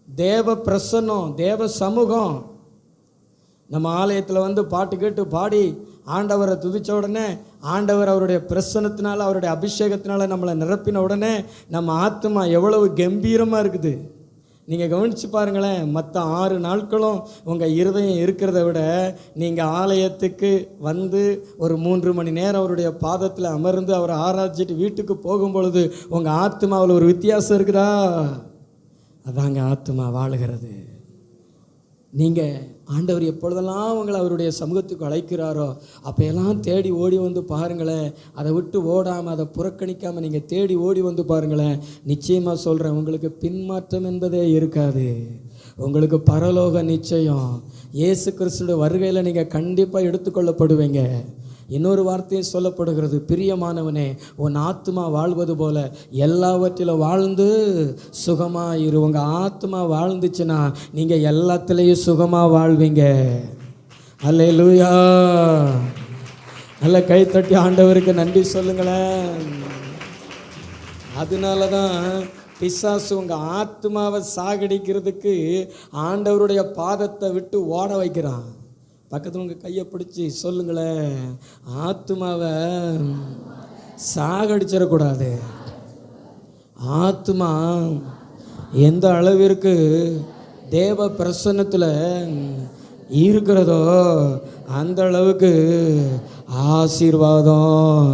தேவ பிரசன்னம், தேவ சமூகம். நம்ம ஆலயத்தில் வந்து பாட்டு கேட்டு பாடி ஆண்டவரை துதித்த உடனே ஆண்டவர் அவருடைய பிரசன்னத்தினால, அவருடைய அபிஷேகத்தினால நம்மளை நிரப்பின உடனே நம்ம ஆத்மா எவ்வளவு கம்பீரமாக இருக்குது. நீங்கள் கவனித்து பாருங்களேன். மற்ற 6 நாட்களும் உங்கள் இருதயம் இருக்கிறத விட நீங்கள் ஆலயத்துக்கு வந்து ஒரு 3 மணி நேரம் அவருடைய பாதத்தில் அமர்ந்து அவரை ஆராய்ச்சிட்டு வீட்டுக்கு போகும்பொழுது உங்கள் ஆத்மாவில் ஒரு வித்தியாசம் இருக்குதா? அதாங்க ஆத்மா வாழுகிறது. நீங்கள் ஆண்டவர் எப்பொழுதெல்லாம் உங்களை அவருடைய சமூகத்துக்கு அழைக்கிறாரோ அப்போயெல்லாம் தேடி ஓடி வந்து பாருங்களேன். அதை விட்டு ஓடாமல், அதை புறக்கணிக்காமல் நீங்கள் தேடி ஓடி வந்து பாருங்களேன். நிச்சயமாக சொல்கிறேன், உங்களுக்கு பின்மாற்றம் என்பதே இருக்காது. உங்களுக்கு பரலோக நிச்சயம். இயேசு கிறிஸ்துடைய வருகையில் நீங்கள் கண்டிப்பாக எடுத்துக்கொள்ளப்படுவீங்க. இன்னொரு வார்த்தையும் சொல்லப்படுகிறது, பிரியமானவனே, உன் ஆத்மா வாழ்வது போல எல்லாவற்றிலும் வாழ்ந்து சுகமாக இரு. உங்கள் ஆத்மா வாழ்ந்துச்சுன்னா நீங்கள் எல்லாத்துலேயும் சுகமாக வாழ்வீங்க. அல்லேலூயா. நல்ல கைத்தட்டி ஆண்டவருக்கு நன்றி சொல்லுங்களேன். அதனால தான் பிசாசு உங்கள் ஆத்மாவை சாகடிக்கிறதுக்கு ஆண்டவருடைய பாதத்தை விட்டு ஓட வைக்கிறான். பக்கத்தில் உங்கள் கையை பிடிச்சி சொல்லுங்களேன், ஆத்மாவை சாகடிச்சிடக்கூடாது. ஆத்மா எந்த அளவிற்கு தேவ பிரசன்னத்தில் இருக்கிறதோ அந்த அளவுக்கு ஆசீர்வாதம்.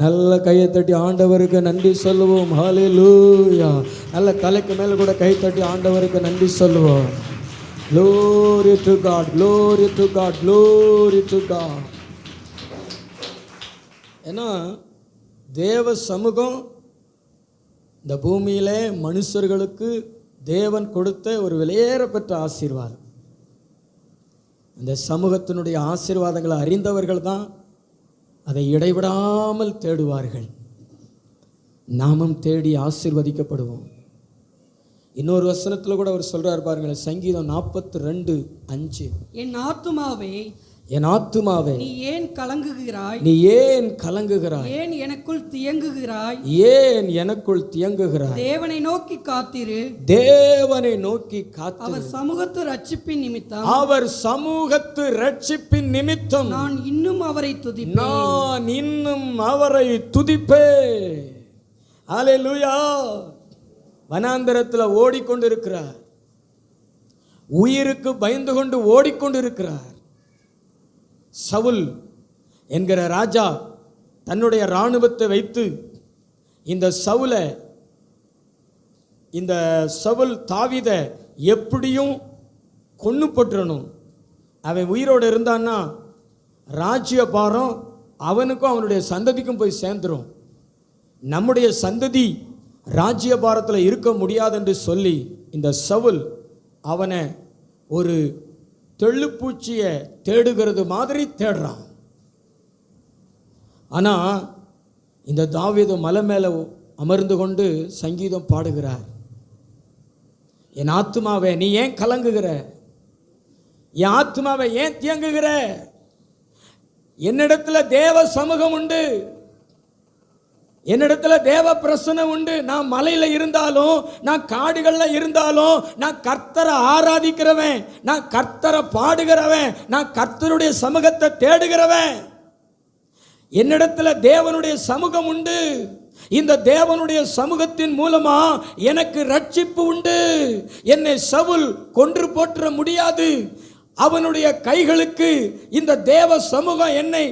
நல்ல கையை தட்டி ஆண்டவருக்கு நன்றி சொல்லுவோம். ஹல்லேலூயா. நல்ல தலைக்கு மேலே கூட கை தட்டி ஆண்டவருக்கு நன்றி சொல்லுவோம். Glory to God, glory to God, glory to God. ஏன்னா தேவ சமூகம் இந்த பூமியிலே மனுஷர்களுக்கு தேவன் கொடுத்த ஒரு விலையேறப்பெற்ற ஆசீர்வாதம். இந்த சமூகத்தினுடைய ஆசீர்வாதங்களை அறிந்தவர்கள் தான் அதை இடைவிடாமல் தேடுவார்கள். நாமும் தேடி ஆசீர்வதிக்கப்படுவோம். இன்னொரு வசனத்தில் கூட அவர் சொல்றார் பாருங்களேன், சங்கீதம் 42:5. என் ஆத்துமாவே நீ ஏன் கலங்குகிறாய்? நீ ஏன் கலங்குகிறாய்? ஏன் எனக்குள் தியங்குகிறாய்? ஏன் எனக்குள் தியங்குகிறாய்? தேவனை நோக்கி காத்திரு. தேவனை நோக்கி காத்திரு. அவர் சமூகத்து ரட்சிப்பின் நிமித்தம், அவர் சமூகத்து ரட்சிப்பின் நிமித்தம் நான் இன்னும் அவரை துதிப்பேன். நான் இன்னும் அவரை துதிப்பேன். அல்லேலூயா. வனாந்தரத்தில் ஓடிக்கொண்டிருக்கிறார். உயிருக்கு பயந்து கொண்டு ஓடிக்கொண்டிருக்கிறார். சவுல் என்கிற ராஜா தன்னுடைய இராணுவத்தை வைத்து இந்த சவுல் தாவீதை எப்படியும் கொன்னு போட்டுறணும். அவன் உயிரோடு இருந்தான்னா ராஜ்ய பாரம் அவனுக்கும் அவனுடைய சந்ததிக்கும் போய் சேர்ந்துடும். நம்முடைய சந்ததி ராஜ்யபாரத்தில் இருக்க முடியாது என்று சொல்லி இந்த சவுல் அவனை ஒரு தெள்ளுப்பூச்சியை தேடுகிறது மாதிரி தேடுறான். ஆனால் இந்த தாவீது மலை மேலே அமர்ந்து கொண்டு சங்கீதம் பாடுகிறார். என் ஆத்துமாவே நீ ஏன் கலங்குகிற? என் ஆத்துமாவை ஏன் தியங்குகிற? என்னிடத்துல தேவ சமூகம் உண்டு, என்னிடத்துல தேவ பிரசன்னம் உண்டு. நான் மலையில இருந்தாலும், நான் காடுகள்ல இருந்தாலும், நான் கர்த்தரை ஆராதிக்கிறவன், நான் கர்த்தரை பாடுகிறவன், நான் கர்த்தருடைய சமூகத்தை தேடுகிறவன். என்னிடத்துல தேவனுடைய சமூகம் உண்டு. இந்த தேவனுடைய சமூகத்தின் மூலமா எனக்கு ரட்சிப்பு உண்டு. என்னை சவுல் கொன்று போற்ற முடியாது. அவனுடைய கைகளுக்கு இந்த தேவ சமூகம் என்னை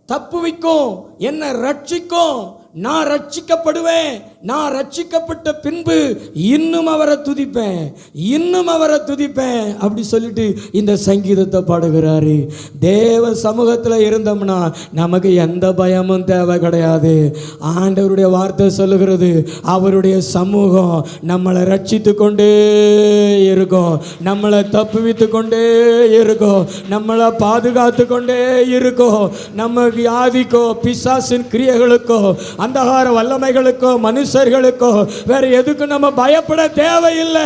தப்புவிக்கும், என்னை ரட்சிக்கும். நான் ரட்சிக்கப்படுவேன். நான் ரட்சிக்கப்பட்ட பின்பு இன்னும் அவரை துதிப்பேன், இன்னும் அவரை துதிப்பேன் அப்படி சொல்லிட்டு இந்த சங்கீதத்தை பாடுகிறாரு. தேவ சமூகத்தில் இருந்தோம்னா நமக்கு எந்த பயமும் தேவை கிடையாது. ஆண்டவருடைய வார்த்தை சொல்லுகிறது, அவருடைய சமூகம் நம்மளை ரட்சித்து கொண்டே இருக்கும், நம்மளை தப்புவித்து கொண்டே இருக்கும், நம்மளை பாதுகாத்து கொண்டே இருக்கும். நம்ம வியாதிக்கோ, பிசாசின் கிரியைகளுக்கோ, அந்தகார வல்லமைகளுக்கோ, மனுஷர்களுக்கோ, வேற எதுக்கும் நம்ம பயப்பட தேவையில்லை.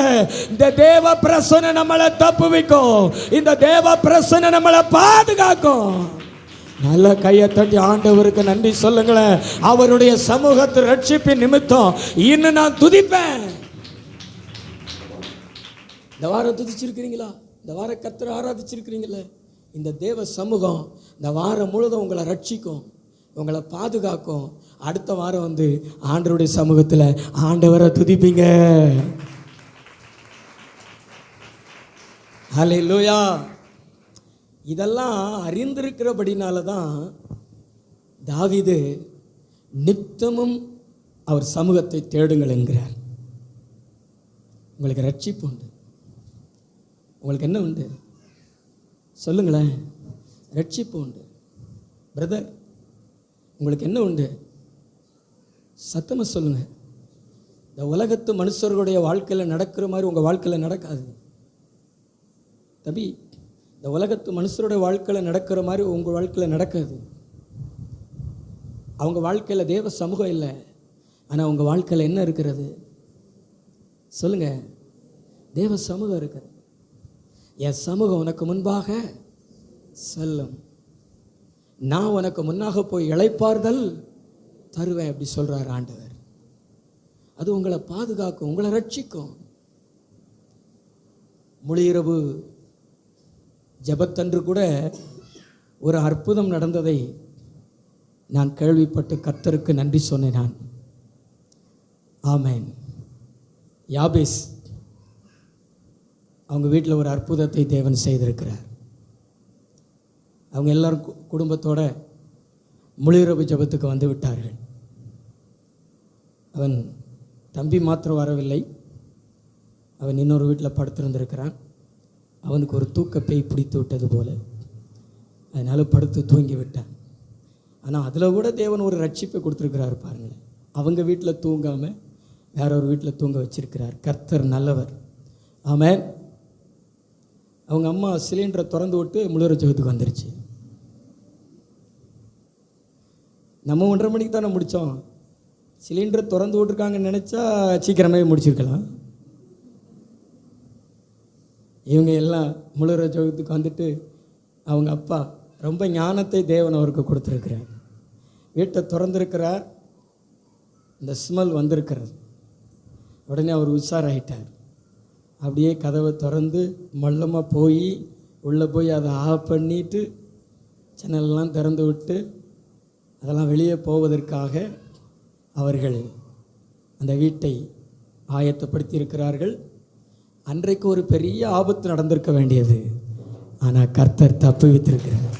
இந்த தேவ பிரசன்னம் நம்மளை தப்புவிக்கும், இந்த தேவ பிரசன்னம் நம்மளை பாதுகாக்கும். நல்ல கையை தட்டி ஆண்டவருக்கு நன்றி சொல்லுங்களேன். அவருடைய சமூகத்தை ரட்சிப்பின் நிமித்தம் இன்னும் நான் துதிப்பேன். இந்த வாரம் துதிச்சிருக்கிறீங்களா? இந்த வாரம் கர்த்தரை ஆராதிச்சிருக்கிறீங்களா? இந்த தேவ சமூகம் இந்த வாரம் முழுதும் உங்களை ரட்சிக்கும், உங்களை பாதுகாக்கும். அடுத்த வாரம் வந்து ஆண்டவருடைய சமூகத்தில் ஆண்டவரை துதிப்பீங்க. ஹல்லேலூயா. இதெல்லாம் அறிந்திருக்கிறபடினால தான் தாவீது நித்தமும் அவர் சமூகத்தை தேடுங்கள் என்கிறார். உங்களுக்கு ரட்சிப்பு உண்டு. உங்களுக்கு என்ன உண்டு? சொல்லுங்களேன். ரட்சிப்பு உண்டு. பிரதர், உங்களுக்கு என்ன உண்டு? சத்தமாக சொல்லுங்கள். இந்த உலகத்து மனுஷர்களுடைய வாழ்க்கையில் நடக்கிற மாதிரி உங்கள் வாழ்க்கையில் நடக்காது தம்பி. இந்த உலகத்து மனுஷருடைய வாழ்க்கையில் நடக்கிற மாதிரி உங்கள் வாழ்க்கையில் நடக்காது. அவங்க வாழ்க்கையில் தேவ சமூகம் இல்லை, ஆனால் உங்கள் வாழ்க்கையில் என்ன இருக்கிறது? சொல்லுங்கள். தேவ சமூகம் இருக்கிறது. என் சமூகம் உனக்கு முன்பாக செல்லும், நான் உனக்கு முன்னாக போய் இளைப்பாறுதல் தருவேன் அப்படி சொல்கிறார் ஆண்டவர். அது உங்களை பாதுகாக்கும், உங்களை ரட்சிக்கும். முழிரவு ஜெபத்தன்று கூட ஒரு அற்புதம் நடந்ததை நான் கேள்விப்பட்டு கர்த்தருக்கு நன்றி சொன்னேன் நான். ஆமென். யாபேஸ் அவங்க வீட்டில் ஒரு அற்புதத்தை தேவன் செய்திருக்கிறார். அவங்க எல்லாரும் குடும்பத்தோட முழிரவு ஜெபத்துக்கு வந்து விட்டார்கள். அவன் தம்பி மாத்திரம் வரவில்லை, அவன் இன்னொரு வீட்டில் படுத்திருந்திருக்கிறான். அவனுக்கு ஒரு தூக்க பேய் பிடித்து விட்டது போல, அதனால் படுத்து தூங்கி விட்டான். ஆனால் அதில் கூட தேவன் ஒரு ரட்சிப்பை கொடுத்துருக்கிறாரு பாருங்களேன். அவங்க வீட்டில் தூங்காமல் வேற ஒரு வீட்டில் தூங்க வச்சிருக்கிறார். கர்த்தர் நல்லவர். ஆமென். அவங்க அம்மா சிலிண்டரை திறந்து விட்டு முழுவதும் ஜெபத்துக்கு வந்துருச்சு. நம்ம 1:30 மணிக்கு தானே முடித்தோம். சிலிண்டரை திறந்து விட்டுருக்காங்கன்னு நினச்சா சீக்கிரமே முடிச்சிருக்கலாம். இவங்க எல்லாம் முழுவதும் ஜெபத்துக்கு வந்துட்டு அவங்க அப்பா ரொம்ப ஞானத்தை தேவன் அவருக்கு கொடுத்துருக்கிறார். வீட்டை திறந்துருக்கிறார், இந்த ஸ்மெல் வந்திருக்கிறது. உடனே அவர் உஷாராயிட்டார். அப்படியே கதவை திறந்து மல்லமாக போய் உள்ளே போய் அதை ஆஃப் பண்ணிட்டு ஜன்னலெல்லாம் திறந்து விட்டு அதெல்லாம் வெளியே போவதற்காக அவர்கள் அந்த வீட்டை ஆயத்தப்படுத்தி இருக்கிறார்கள். அன்றைக்கு ஒரு பெரிய ஆபத்து நடந்திருக்க வேண்டியது, ஆனால் கர்த்தர் தப்பு வைத்திருக்கிறார்.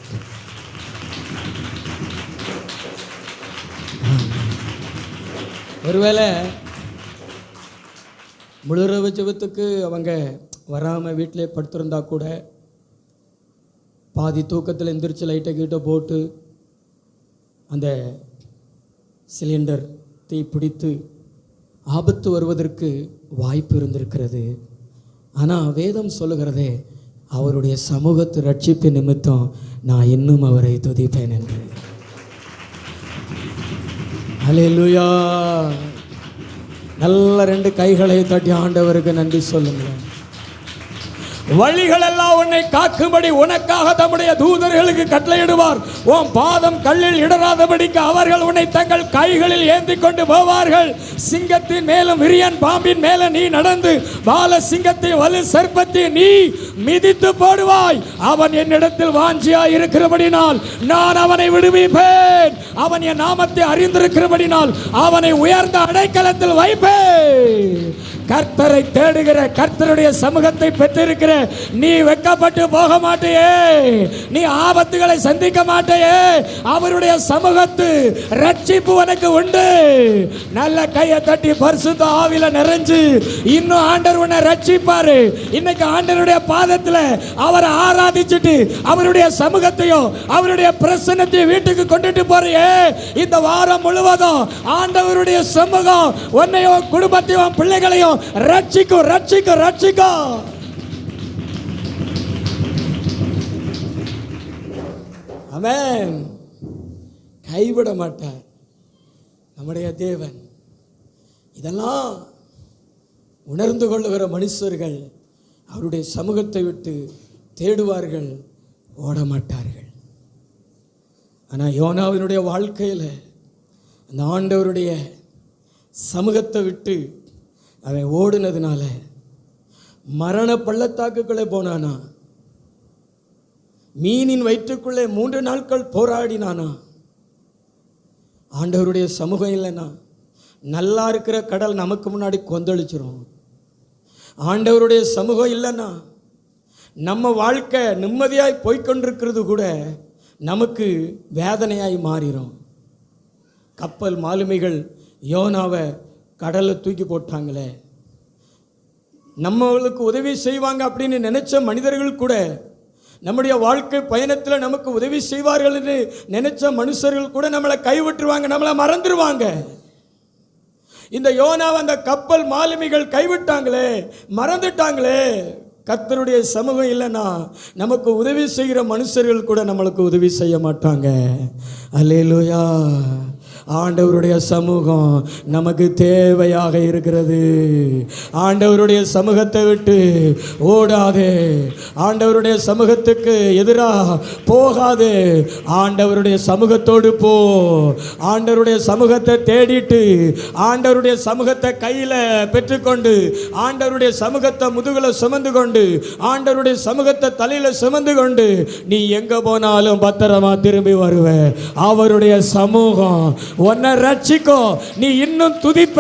ஒருவேளை முழுரவு ஜெபத்துக்கு அவங்க வராமல் வீட்டிலே படுத்திருந்தா கூட பாதி தூக்கத்தில் எந்திரிச்சு லைட்டை கீட்டை போட்டு அந்த சிலிண்டர் தீ பிடித்து ஆபத்து வருவதற்கு வாய்ப்பு இருந்திருக்கிறது. ஆனால் வேதம் சொல்லுகிறதே, அவருடைய சமூகத்து ரட்சிப்பு நிமித்தம் நான் இன்னும் அவரை துதிப்பேன் என்று. அல்லேலூயா. நல்ல 2 கைகளை தட்டி ஆண்டவருக்கு நன்றி சொல்லுங்கள். வழிகளெல்லாம் உன்னை காக்கும்படி உனக்காக தம்முடைய தூதர்களுக்கு கட்டளையிடுவார். உன் பாதம் கல்லில் இடராதபடிக்கு அவர்கள் உன்னை தங்கள் கைகளில் ஏந்தி கொண்டு போவார்கள். சிங்கத்தின் மேலும் விரியன் பாம்பின் மேல நீ நடந்து பால சிங்கத்தை வலு சர்ப்பத்தை நீ மிதித்து போடுவாய். அவன் என்னிடத்தில் வாஞ்சியாய் இருக்கிறபடினால் நான் அவனை விடுவிப்பேன். அவன் என் நாமத்தை அறிந்திருக்கிறபடினால் அவனை உயர்ந்த அடைக்கலத்தில் வைப்பேன். கர்த்தரை தேடுகிற, கர்த்தருடைய சமூகத்தை பெற்றிருக்கிற நீ வெட்கப்பட்டு போக மாட்டேயே, நீ ஆபத்துகளை சந்திக்க மாட்டேயே. அவருடைய சமூகத்து ரட்சிப்பு உனக்கு உண்டு. நல்ல கையை தட்டி பரிசுத்த ஆவியில நிறைஞ்சு இன்னும் ஆண்டவர் உன்னை ரட்சிப்பாரு. இன்னைக்கு ஆண்டவருடைய பாதத்தில் அவரை ஆராதிச்சுட்டு அவருடைய சமூகத்தையும் அவருடைய பிரசன்னத்தையும் வீட்டுக்கு கொண்டுட்டு போறியே, இந்த வாரம் முழுவதும் ஆண்டவருடைய சமூகம் உன்னையும் குடும்பத்தையும் பிள்ளைகளையும் ரட்சிக்கும் ரட்சிக்கும் ரட்சிக்கும். ஆமென். கைவிட மாட்டார் நம்முடைய தேவன். இதெல்லாம் உணர்ந்து கொள்ளுகிற மனுஷர்கள் அவருடைய சமூகத்தை விட்டு தேடுவார்கள், ஓட மாட்டார்கள். ஆனால் யோனாவினுடைய வாழ்க்கையில் அந்த ஆண்டவருடைய சமூகத்தை விட்டு அவன் ஓடுனதுனால மரண பள்ளத்தாக்குள்ளே போனானா, மீனின் வயிற்றுக்குள்ளே 3 நாட்கள் போராடினானா. ஆண்டவருடைய சமூகம் இல்லைன்னா நல்லா இருக்கிற கடல் நமக்கு முன்னாடி கொந்தளிச்சிரும். ஆண்டவருடைய சமூகம் இல்லைன்னா நம்ம வாழ்க்கை நிம்மதியாய் போய்கொண்டிருக்கிறது கூட நமக்கு வேதனையாய் மாறிடும். கப்பல் மாலுமிகள் யோனாவை கடலை தூக்கி போட்டாங்களே, நம்மளுக்கு உதவி செய்வாங்க அப்படின்னு நினைச்ச மனிதர்கள் கூட நம்முடைய வாழ்க்கை பயணத்தில் நமக்கு உதவி செய்வார்கள் என்று நினைச்ச மனுஷர்கள் கூட நம்மளை கைவிட்டுருவாங்க, நம்மளை மறந்துடுவாங்க. இந்த யோனாவை அந்த கப்பல் மாலுமிகள் கைவிட்டாங்களே, மறந்துட்டாங்களே. கர்த்தருடைய சமூகம் இல்லைன்னா நமக்கு உதவி செய்கிற மனுஷர்கள் கூட நம்மளுக்கு உதவி செய்ய மாட்டாங்க. அல்லேலூயா. ஆண்டவருடைய சமூகம் நமக்கு தேவையாக இருக்கிறது. ஆண்டவருடைய சமூகத்தை விட்டு ஓடாதே, ஆண்டவருடைய சமூகத்துக்கு எதிராக போகாதே. ஆண்டவருடைய சமூகத்தோடு போ. ஆண்டவருடைய சமூகத்தை தேடிட்டு ஆண்டவருடைய சமூகத்தை கையில் பெற்றுக்கொண்டு ஆண்டவருடைய சமூகத்தை முதுகில் சுமந்து கொண்டு ஆண்டவருடைய சமூகத்தை தலையில் சுமந்து கொண்டு நீ எங்கே போனாலும் பத்திரமா திரும்பி வருவ. அவருடைய சமூகம் உன்னை ரட்சிக்கோ. நீ இன்னும் துதிப்ப.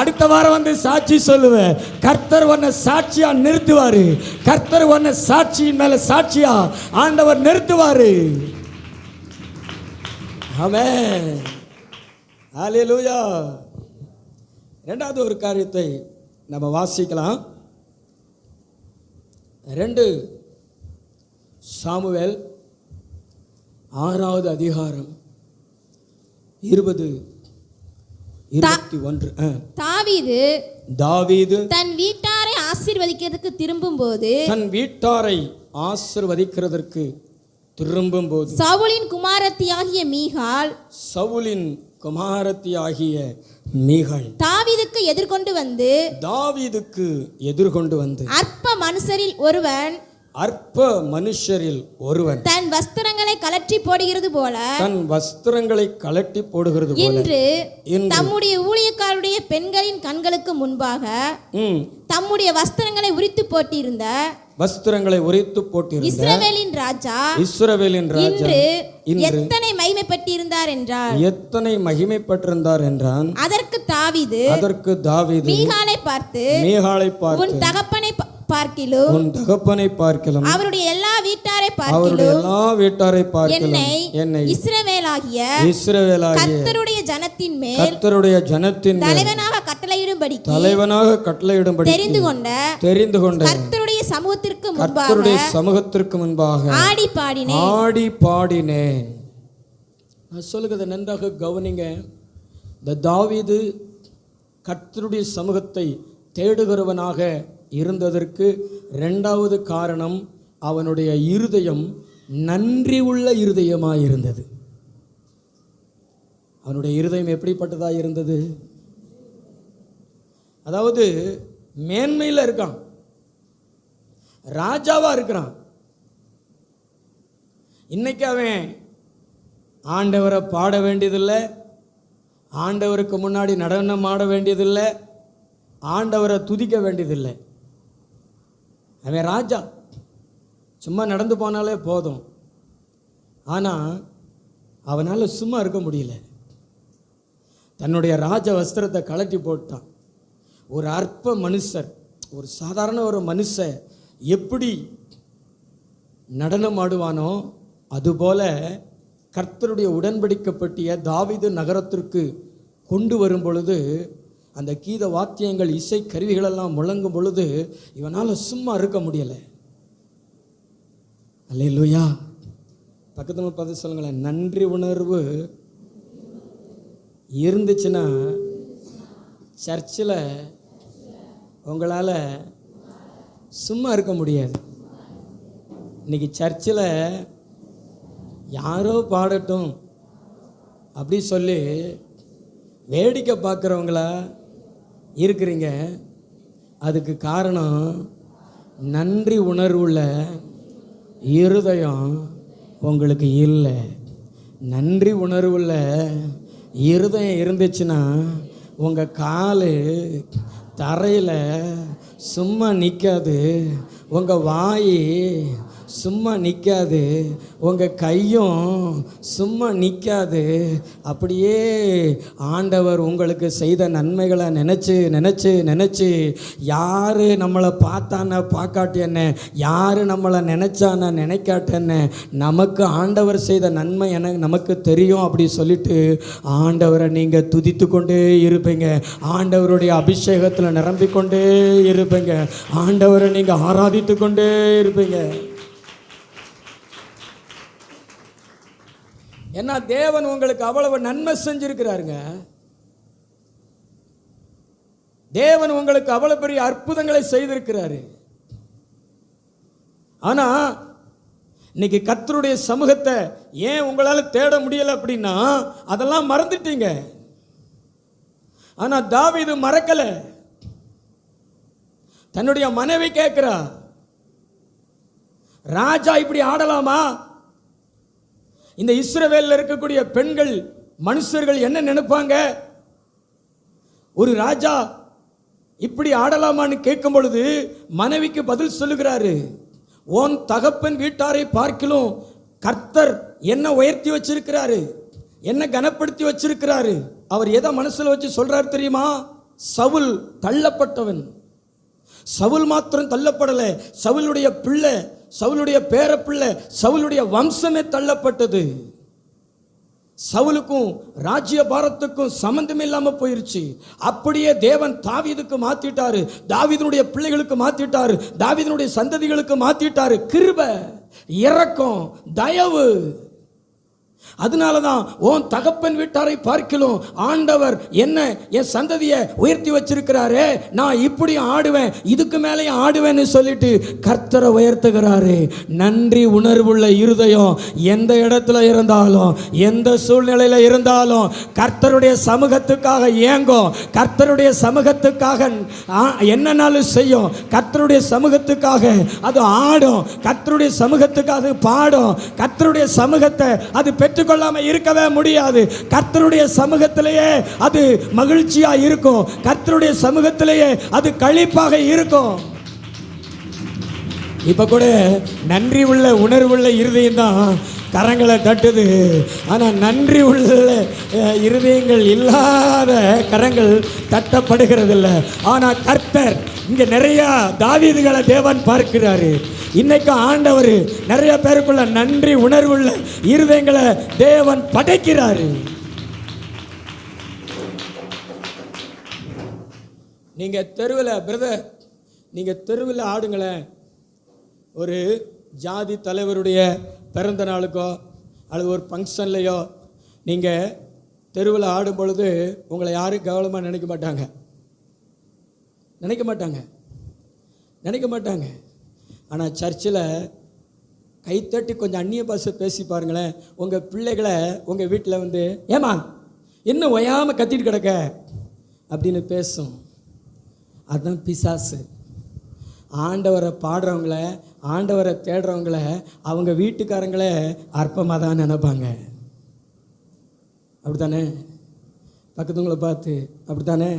அடுத்த வாரம் வந்து சாட்சி சொல்லுவ. கர்த்தர் உன்னை சாட்சியா நிறுத்துவாரு. கர்த்தர் உன்னை சாட்சியின் மேல சாட்சியா ஆண்டவர் நிறுத்துவாரு. ஆமென். ஹல்லேலூயா. இரண்டாவது ஒரு காரியத்தை நம்ம வாசிக்கலாம். 2 சாமுவேல் 6வது அதிகாரம் 20-21. தாவீது தன் வீட்டாரை ஆசீர்வதிக்கிறதுக்கு திரும்பும்போது சவுலின் குமாரத்தியாகிய மீகாள் தாவீதுக்கு எதிர்கொண்டு வந்து அற்ப மனுஷரில் ஒருவன் தன் வஸ்திரங்களை கலற்றி போடுகிறது போல என்று தம்முடைய ஊழியக்காரருடைய பெண்களின் கண்களுக்கு முன்பாக தம்முடைய வஸ்திரங்களை உரித்து போட்டிருந்த இஸ்ரவேலின் ராஜா எத்தனை மகிமைப்பட்டிருந்தார் என்றான். அதற்கு தாவீது மீகாளை பார்த்து உன் தகப்பனை பார்க்கிலும் அவருடைய எல்லா வீட்டாரை பார்க்கிலும் என்னை இஸ்ரவேலாகிய கர்த்தருடைய ஜனத்தின் மேல் தலைவனாக கட்டளையிடும்படி தெரிந்து கொண்ட கர்த்தருடைய சமூகத்திற்கு முன்பாக ஆடி பாடினேன். நான் சொல்லுகிறத நன்றாக கவனிங்க. இந்த தாவீது கர்த்தருடைய சமூகத்தை தேடுகிறவனாக இருந்ததற்கு 2வது காரணம் அவனுடைய இருதயம் நன்றி உள்ள இருதயமாக இருந்தது. அவனுடைய இருதயம் எப்படிப்பட்டதாக இருந்தது? அதாவது மேன்மையில் இருக்கான், ராஜாவா இருக்கிறான். இன்னைக்கு அவன் ஆண்டவரை பாட வேண்டியதில்லை, ஆண்டவருக்கு முன்னாடி நடனம் ஆட வேண்டியதில்லை, ஆண்டவரை துதிக்க வேண்டியதில்லை. அவன் ராஜா, சும்மா நடந்து போனாலே போதும். ஆனால் அவனால் சும்மா இருக்க முடியல. தன்னுடைய ராஜ வஸ்திரத்தை கழட்டி போட்டான். ஒரு அற்ப மனுஷர், ஒரு சாதாரண ஒரு மனுஷன் எப்படி நடனம் ஆடுவானோ அதுபோல கர்த்தருடைய உடன்படிக்கப்பட்டிய தாவீது நகரத்திற்கு கொண்டு வரும் பொழுது அந்த கீத வாத்தியங்கள் இசை கருவிகளெல்லாம் முழங்கும் பொழுது இவனால் சும்மா இருக்க முடியலை. அல்லேலூயா. பக்கத்தில் பார்த்து சொல்லுங்களேன், நன்றி உணர்வு இருந்துச்சுன்னா சர்ச்சில் உங்களால் சும்மா இருக்க முடியாது. இன்னைக்கு சர்ச்சில் யாரோ பாடட்டும் அப்படி சொல்லி வேடிக்கை பார்க்குறவங்களா இருக்கிறீங்க. அதுக்கு காரணம் நன்றி உணர்வுள்ள இருதயம் உங்களுக்கு இல்லை. நன்றி உணர்வுள்ள இருதயம் இருந்துச்சுன்னா உங்கள் கால் தரையில் சும்மா நிற்காது, உங்கள் வாய் சும்மா நிற்காது, உங்கள் கையும் சும்மா நிற்காது. அப்படியே ஆண்டவர் உங்களுக்கு செய்த நன்மைகளை நினச்சி நினச்சி நினச்சி யார் நம்மளை பார்த்தான பார்க்காட்டி என்ன, யார் நம்மளை நினச்சான நினைக்காட்ட என்ன, நமக்கு ஆண்டவர் செய்த நன்மை நமக்கு தெரியும் அப்படி சொல்லிட்டு ஆண்டவரை நீங்கள் துதித்து கொண்டே இருப்பீங்க. ஆண்டவருடைய அபிஷேகத்தில் நிரம்பிக்கொண்டே இருப்பீங்க. ஆண்டவரை நீங்கள் ஆராதித்து கொண்டே இருப்பீங்க. ஏன்னா தேவன் உங்களுக்கு அவ்வளவு நன்மை செஞ்சிருக்கிறாருங்க. தேவன் உங்களுக்கு அவ்வளவு பெரிய அற்புதங்களை செய்திருக்கிறாரு. ஆனா இன்னைக்கு கர்த்தருடைய சமூகத்தை ஏன் உங்களால தேட முடியல அப்படின்னா அதெல்லாம் மறந்துட்டீங்க. ஆனா தாவீது மறக்கல. தன்னுடைய மனைவி கேட்கிறா, ராஜா இப்படி ஆடலாமா? இந்த இஸ்ரவேல்ல இருக்கக்கூடிய பெண்கள் மனுஷர்கள் என்ன நினைப்பாங்க? ஒரு ராஜா இப்படி ஆடலாமான்னு கேட்கும் பொழுது மனைவிக்கு பதில் சொல்லுகிறாரு, உன் தகப்பன் வீட்டாரை பார்க்கிலும் கர்த்தர் என்ன உயர்த்தி வச்சிருக்கிறாரு, என்ன கனப்படுத்தி வச்சிருக்கிறாரு. அவர் எதை மனசுல வச்சு சொல்றாரு தெரியுமா? சவுல் தள்ளப்பட்டவன். சவுல் மாத்திரம் தள்ளப்படல, சவுலுடைய பிள்ளை, சவுலுடைய பேர பிள்ளை, சவுலுடைய வம்சமே தள்ளப்பட்டது. சவுலுக்கும் ராஜ்ய பாரத்துக்கும் சம்பந்தம் இல்லாம போயிருச்சு. அப்படியே தேவன் தாவீதுக்கு மாத்திட்டாரு, தாவீதுடைய பிள்ளைகளுக்கு மாத்திட்டாரு, தாவீதுடைய சந்ததிகளுக்கு மாத்திட்டாரு. கிருபை, இரக்கம், தயவு. அதனாலதான் உன் தகப்பன் வீட்டாரை பார்க்கிலும் ஆண்டவர் என்ன என் சந்ததியை உயர்த்தி வச்சிருக்கிறாரே, நான் இப்படி ஆடுவேன், இதுக்கு மேலே ஆடுவேன்னு சொல்லிட்டு கர்த்தரை உயர்த்துகிறாரு. நன்றி உணர்வுள்ள இருதயம் எந்த இடத்துல இருந்தாலும் எந்த சூழ்நிலையில இருந்தாலும் கர்த்தருடைய சமூகத்துக்காக ஏங்கும், கர்த்தருடைய சமூகத்துக்காக என்னன்னாலும் செய்யும், கர்த்தருடைய சமூகத்துக்காக அது ஆடும், கர்த்தருடைய சமூகத்துக்காக பாடும். கர்த்தருடைய சமூகத்தை அது பெற்றுக்கொள்ளாம இருக்கவே முடியாது. கர்த்தருடைய சமூகத்திலேயே அது மகிழ்ச்சியா இருக்கும், கர்த்தருடைய சமூகத்திலேயே அது களிப்பாக இருக்கும். இப்ப கூட நன்றி உள்ள உணர்வுள்ள இருதயம் தான் கரங்களை தட்டுது. ஆனா நன்றி உள்ள இருதயங்கள் இல்லாத கரங்கள் தட்டப்படுகிறது இல்லை. ஆனா கர்த்தர் இங்க நிறைய தாவீதுகளை தேவன் பார்க்கிறாரு. இன்னைக்கு ஆண்டவர் நிறைய பேருக்குள்ள நன்றி உணர்வுள்ள இருதயங்களை தேவன் படைக்கிறாரு. நீங்க தெருவில் பிரதர், நீங்க தெருவில் ஆடுங்களேன். ஒரு ஜாதி தலைவருடைய பிறந்த நாளுக்கோ அல்லது ஒரு ஃபங்க்ஷன்லையோ நீங்கள் தெருவில் ஆடும் பொழுது உங்களை யாரும் கவனமாக நினைக்க மாட்டாங்க. ஆனால் சர்ச்சில் கைத்தட்டி கொஞ்சம் அந்நிய பாஷை பேசி பாருங்களேன். உங்கள் பிள்ளைகளை உங்கள் வீட்டில் வந்து, ஏமா என்ன ஒயாமல் கத்திட்டு கிடக்க அப்படின்னு பேசும். அதுதான் பிசாசு. ஆண்டவரை பாடுறவங்கள, ஆண்டவரை தேடுறவங்கள அவங்க வீட்டுக்காரங்களே அற்பமாக தான் நினைப்பாங்க. அப்படித்தானே? பக்கத்துவங்களை பார்த்து அப்படித்தானே?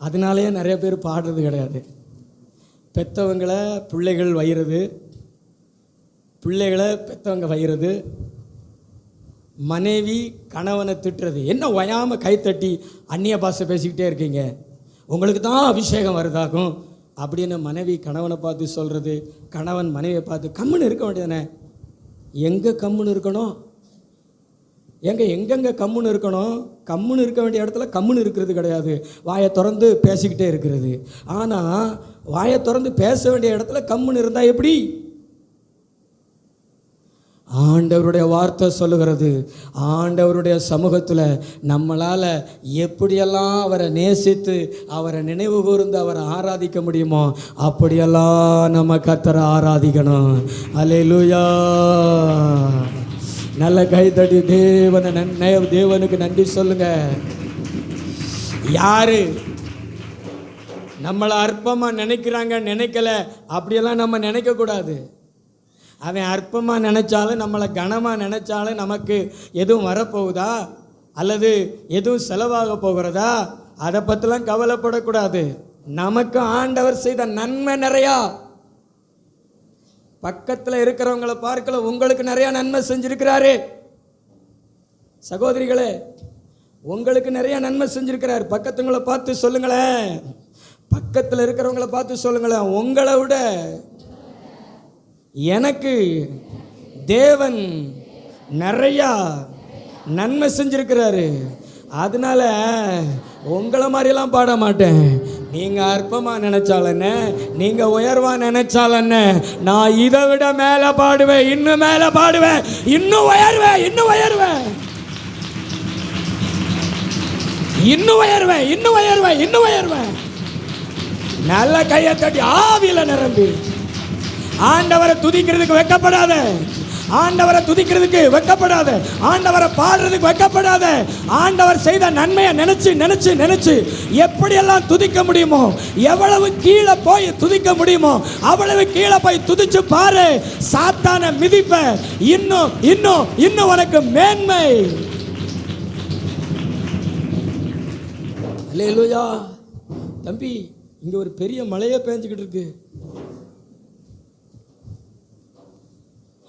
அதனாலேயே நிறைய பேர் பாடுறது கிடையாது. பெற்றவங்களை பிள்ளைகள் வைகிறது, பிள்ளைகளை பெற்றவங்க வைகிறது, மனைவி கணவனை திட்டுறது. என்ன ஒயாமல் கைத்தட்டி அந்நிய பாஷை பேசிக்கிட்டே இருக்கீங்க, உங்களுக்கு தான் அபிஷேகம் வருதாகும் அப்படின்னு மனைவி கணவனை பார்த்து சொல்கிறது, கணவன் மனைவியை பார்த்து கம்முன்னு இருக்க வேண்டியதானே. எங்கே கம்முன்னு இருக்கணும்? எங்கெங்கே கம்முன்னு இருக்கணும்? கம்முன்னு இருக்க வேண்டிய இடத்துல கம்முன்னு இருக்கிறது கிடையாது, வாயை திறந்து பேசிக்கிட்டே இருக்கிறது. ஆனால் வாயை திறந்து பேச வேண்டிய இடத்துல கம்முன்னு இருந்தால் எப்படி? ஆண்டவருடைய வார்த்தை சொல்லுகிறது, ஆண்டவருடைய சமூகத்தில் நம்மளால் எப்படியெல்லாம் அவரை நேசித்து அவரை நினைவு கூர்ந்து அவரை ஆராதிக்க முடியுமோ அப்படியெல்லாம் நம்ம கர்த்தரை ஆராதிக்கணும். அல்லேலூயா. நல்ல கைத்தடி தேவனுக்கு நன்றி சொல்லுங்க. யாரு நம்மளை அற்பமாக நினைக்கல அப்படியெல்லாம் நம்ம நினைக்கக்கூடாது. அவன் அற்பமாக நினைச்சாலும் நம்மளை கனமாக நினைச்சாலும் நமக்கு எதுவும் வரப்போகுதா அல்லது எதுவும் செலவாக போகிறதா அதை பற்றிலாம் கவலைப்படக்கூடாது. நமக்கு ஆண்டவர் செய்த நன்மை நிறையா. பக்கத்தில் இருக்கிறவங்களை பார்க்கல, உங்களுக்கு நிறையா நன்மை செஞ்சிருக்கிறாரு. சகோதரிகளே, உங்களுக்கு நிறைய நன்மை செஞ்சிருக்கிறார். பக்கத்துங்களை பார்த்து சொல்லுங்களேன், பக்கத்தில் இருக்கிறவங்களை பார்த்து சொல்லுங்களேன், உங்களை விட எனக்கு தேவன் நிறையா நன்மை செஞ்சிருக்கிறாரு. அதனால உங்களை மாதிரிலாம் பாட மாட்டேன், நீங்க அற்பமா நினைச்சால் என்ன, நீங்க உயர்வா நினைச்சால் என்ன, நான் இதை விட மேல பாடுவேன், இன்னும் மேல பாடுவேன், இன்னும் உயர்வேன், இன்னும் உயர்வேன், இன்னும் உயர்வேன், இன்னும் உயர்வேன், இன்னும் உயர்வேன். நல்ல கையை தட்டி ஆவியில நிரம்பி ஆண்டவரை துதிக்கிறதுக்கு வெட்கப்படாத, ஆண்டவரை துதிக்கிறதுக்கு வெட்கப்படாத, ஆண்டவரை பாடுறதுக்கு வெட்கப்படாத. ஆண்டவர் செய்த நன்மையை நினைச்சு நினைச்சு நினைச்சு எப்படியெல்லாம் துதிக்க முடியுமோ, எவ்வளவு கீழே போய் துதிக்க முடியுமோ அவ்வளவு கீழே போய் துதிச்சு பாரு. சாத்தான மிதிப்ப, இன்னும் இன்னும் இன்னும் உனக்கு மேன்மை. அல்லேலூயா. தம்பி, இங்க ஒரு பெரிய மழையே பேஞ்சுக்கிட்டு இருக்கு.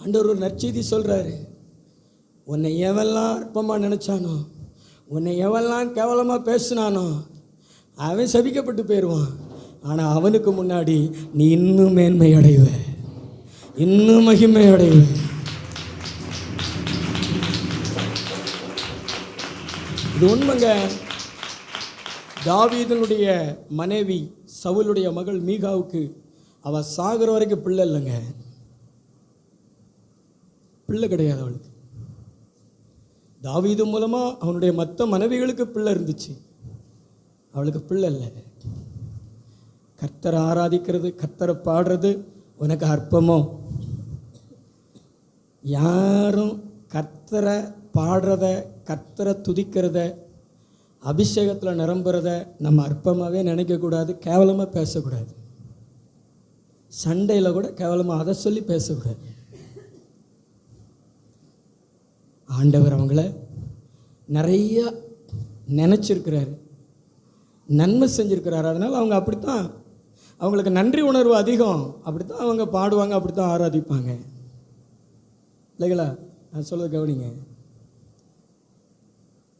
ஆண்டவர் ஒரு நற்செய்தி சொல்றாரு. உன்னை எவெல்லாம் அற்பமா நினைச்சானோ, உன்னை எவெல்லாம் கேவலமா பேசினானோ அவன் சபிக்கப்பட்டு போயிடுவான். ஆனா அவனுக்கு முன்னாடி நீ இன்னும் மேன்மை அடைவ, இன்னும் மகிமை அடைவ. இது உண்மைங்க. தாவீதனுடைய மனைவி சவுலுடைய மகள் மீகாவுக்கு அவ சாகிற வரைக்கும் பிள்ளை இல்லைங்க, பிள்ளை கிடையாது அவளுக்கு. தாவீது மூலமா அவனுடைய மற்ற மனைவிகளுக்கு பிள்ளை இருந்துச்சு, அவளுக்கு பிள்ளை இல்லை. கர்த்தரை ஆராதிக்கிறது, கர்த்தரை பாடுறது உனக்கு அற்பமோ? யாரும் கர்த்தரை பாடுறத, கர்த்தரை துதிக்கிறத, அபிஷேகத்தில் நிரம்புறத நம்ம அற்பமாகவே நினைக்கக்கூடாது, கேவலமாக பேசக்கூடாது. சண்டையில் கூட கேவலமாக அதை சொல்லி பேசக்கூடாது. ஆண்டவர் அவங்கள நிறைய நினச்சிருக்கிறாரு, நன்மை செஞ்சுருக்கிறாரு. அதனால் அவங்க அப்படித்தான், அவங்களுக்கு நன்றி உணர்வு அதிகம், அப்படித்தான் அவங்க பாடுவாங்க, அப்படித்தான் ஆராதிப்பாங்க. இல்லைங்களா? நான் சொல்றது கவனிங்க.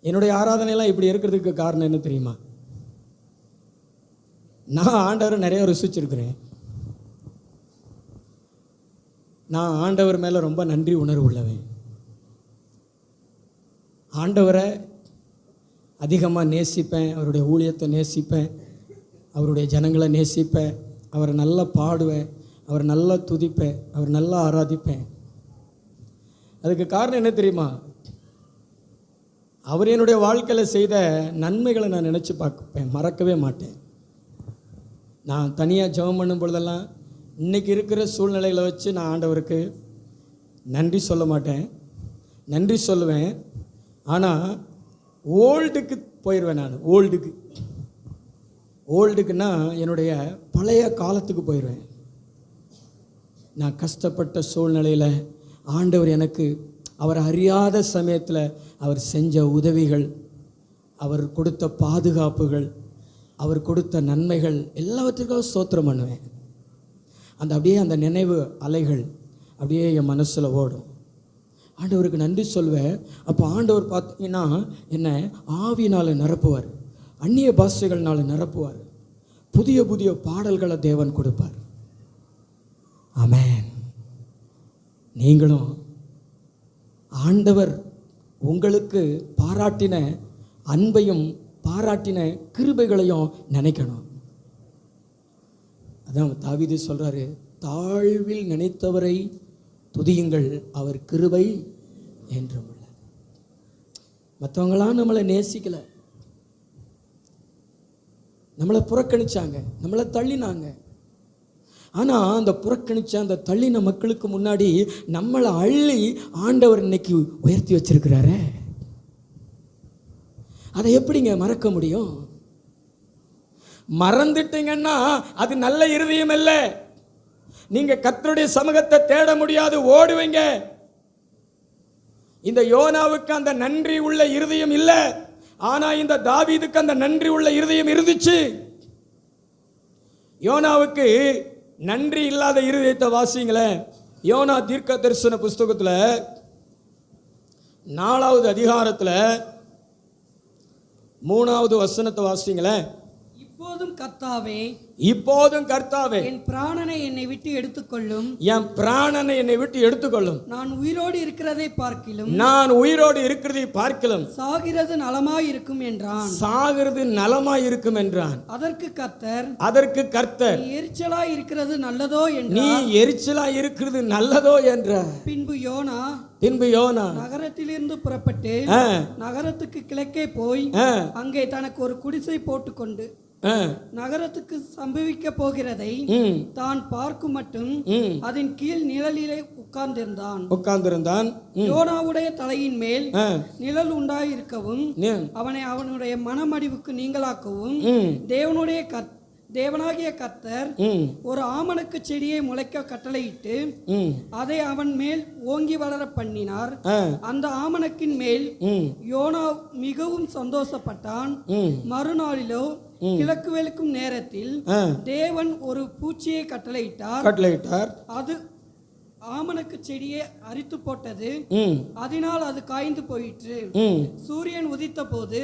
என்னுடைய ஆராதனையெல்லாம் இப்படி இருக்கிறதுக்கு காரணம் என்ன தெரியுமா? நான் ஆண்டவரை நிறைய ருசிச்சிருக்கிறேன். நான் ஆண்டவர் மேலே ரொம்ப நன்றி உணர்வு உள்ளவன். ஆண்டவரை அதிகமாக நேசிப்பேன், அவருடைய ஊழியத்தை நேசிப்பேன், அவருடைய ஜனங்களை நேசிப்பேன், அவரை நல்லா பாடுவேன், அவரை நல்லா துதிப்பேன், அவர் நல்லா ஆராதிப்பேன். அதுக்கு காரணம் என்ன தெரியுமா? அவர் என்னுடைய வாழ்க்கையில் செய்த நன்மைகளை நான் நினச்சி பார்ப்பேன், மறக்கவே மாட்டேன். நான் தனியாக ஜெபம் பண்ணும் பொழுதெல்லாம் இன்றைக்கி இருக்கிற சூழ்நிலைகளை வச்சு நான் ஆண்டவருக்கு நன்றி சொல்ல மாட்டேன், நன்றி சொல்லுவேன். ஆனால் ஓல்டுக்கு போயிடுவேன். நான் ஓல்டுக்குன்னா என்னுடைய பழைய காலத்துக்கு போயிடுவேன். நான் கஷ்டப்பட்ட சூழ்நிலையில் ஆண்டவர் எனக்கு, அவர் அறியாத சமயத்தில் அவர் செஞ்ச உதவிகள், அவர் கொடுத்த பாதுகாப்புகள், அவர் கொடுத்த நன்மைகள் எல்லாவற்றுக்கும் ஸ்தோத்திரம் பண்ணுவேன். அப்படியே அந்த நினைவு அலைகள் அப்படியே என் மனசில் ஓடும். ஆண்டவருக்கு நன்றி சொல்வேன். அப்போ ஆண்டவர் பார்த்தீங்கன்னா என்ன ஆவியினால் நிரப்புவார், அந்நிய பாஷைகள்னால நிரப்புவார், புதிய புதிய பாடல்களை தேவன் கொடுப்பார். ஆமென். நீங்களும் ஆண்டவர் உங்களுக்கு பாராட்டின அன்பையும் பாராட்டின கிருபைகளையும் நினைக்கணும். அதான் தாவீது சொல்றாரு, தாழ்வில் நினைத்தவரை துதியுங்கள், அவர் கிருபை என்றும் உள்ள. மற்றவங்களாம் நம்மளை நேசிக்கல, நம்மளை புறக்கணிச்சாங்க, நம்மளை தள்ளினாங்க. ஆனால் அந்த புறக்கணிச்ச அந்த தள்ளின மக்களுக்கு முன்னாடி நம்மளை அள்ளி ஆண்டவர் இன்னைக்கு உயர்த்தி வச்சிருக்கிறாரே, அதை எப்படிங்க மறக்க முடியும்? மறந்துட்டீங்கன்னா அது நல்ல இருதயம் இல்லை. நீங்க கர்த்தருடைய சமூகத்தை தேட முடியாது, ஓடுவீங்க. இந்த யோனாவுக்கு அந்த நன்றி உள்ள இருதயம் இல்லை, ஆனா இந்த தாவீதுக்கு அந்த நன்றி உள்ள இருதயம் இருந்துச்சு. யோனாவுக்கு நன்றி இல்லாத இருதயத்தை வாசிங்களேன். யோனா தீர்க்க தரிசன புஸ்தகத்தில் 4வது அதிகாரத்தில் 3வது வசனத்தை வாசிங்களேன். இப்போதும் கர்த்தாவே, இப்போதும் கர்த்தாவே, என் பிராணனை என்னை விட்டு எடுத்துக்கொள்ளும். என் பிராணனை என்னை விட்டு எடுத்துக்கொள்ளும். நான் உயிரோடு இருக்கிறதை பார்க்கிலும் நான் உயிரோடு இருக்கிறதை பார்க்கலாம், சாகிறது நலமாயிருக்கும் என்றான். சாகிறது நலமாய் இருக்கும் என்றான். அதற்கு கர்த்தர், நீ எரிச்சலாய் இருக்கிறது நல்லதோ என்றார். நீ எரிச்சலா இருக்கிறது நல்லதோ என்றார். பின்பு யோனா நகரத்திலிருந்து புறப்பட்டு நகரத்துக்கு கிழக்கே போய் அங்கே தனக்கு ஒரு குடிசை போட்டுக்கொண்டு நகரத்துக்கு சம்பவிக்க போகிறதை தான் பார்க்கும் மட்டும் அதன் கீழ் நிழலிலே உட்கார்ந்திருந்தான். யோனாவுடைய தலையின் மேல் நிழல் உண்டாயிருக்கவும் அவனுடைய மனமடிவுக்கு நீங்களாக்கவும் தேவனாகிய கர்த்தர் ஒரு ஆமணக்கு செடியை முளைக்க கட்டளையிட்டு அதை அவன் மேல் ஓங்கி வளர பண்ணினார். அந்த ஆமணக்கின் மேல் யோனா மிகவும் சந்தோஷப்பட்டான். மறுநாளிலோ கிழக்கு வெளுக்கும் நேரத்தில் தேவன் ஒரு பூச்சியை கட்டளையிட்டார். அது ஆமணக்கு செடியை அரித்து போட்டது. அதனால் அது காய்ந்து போயிற்று. சூரியன் உதித்த போது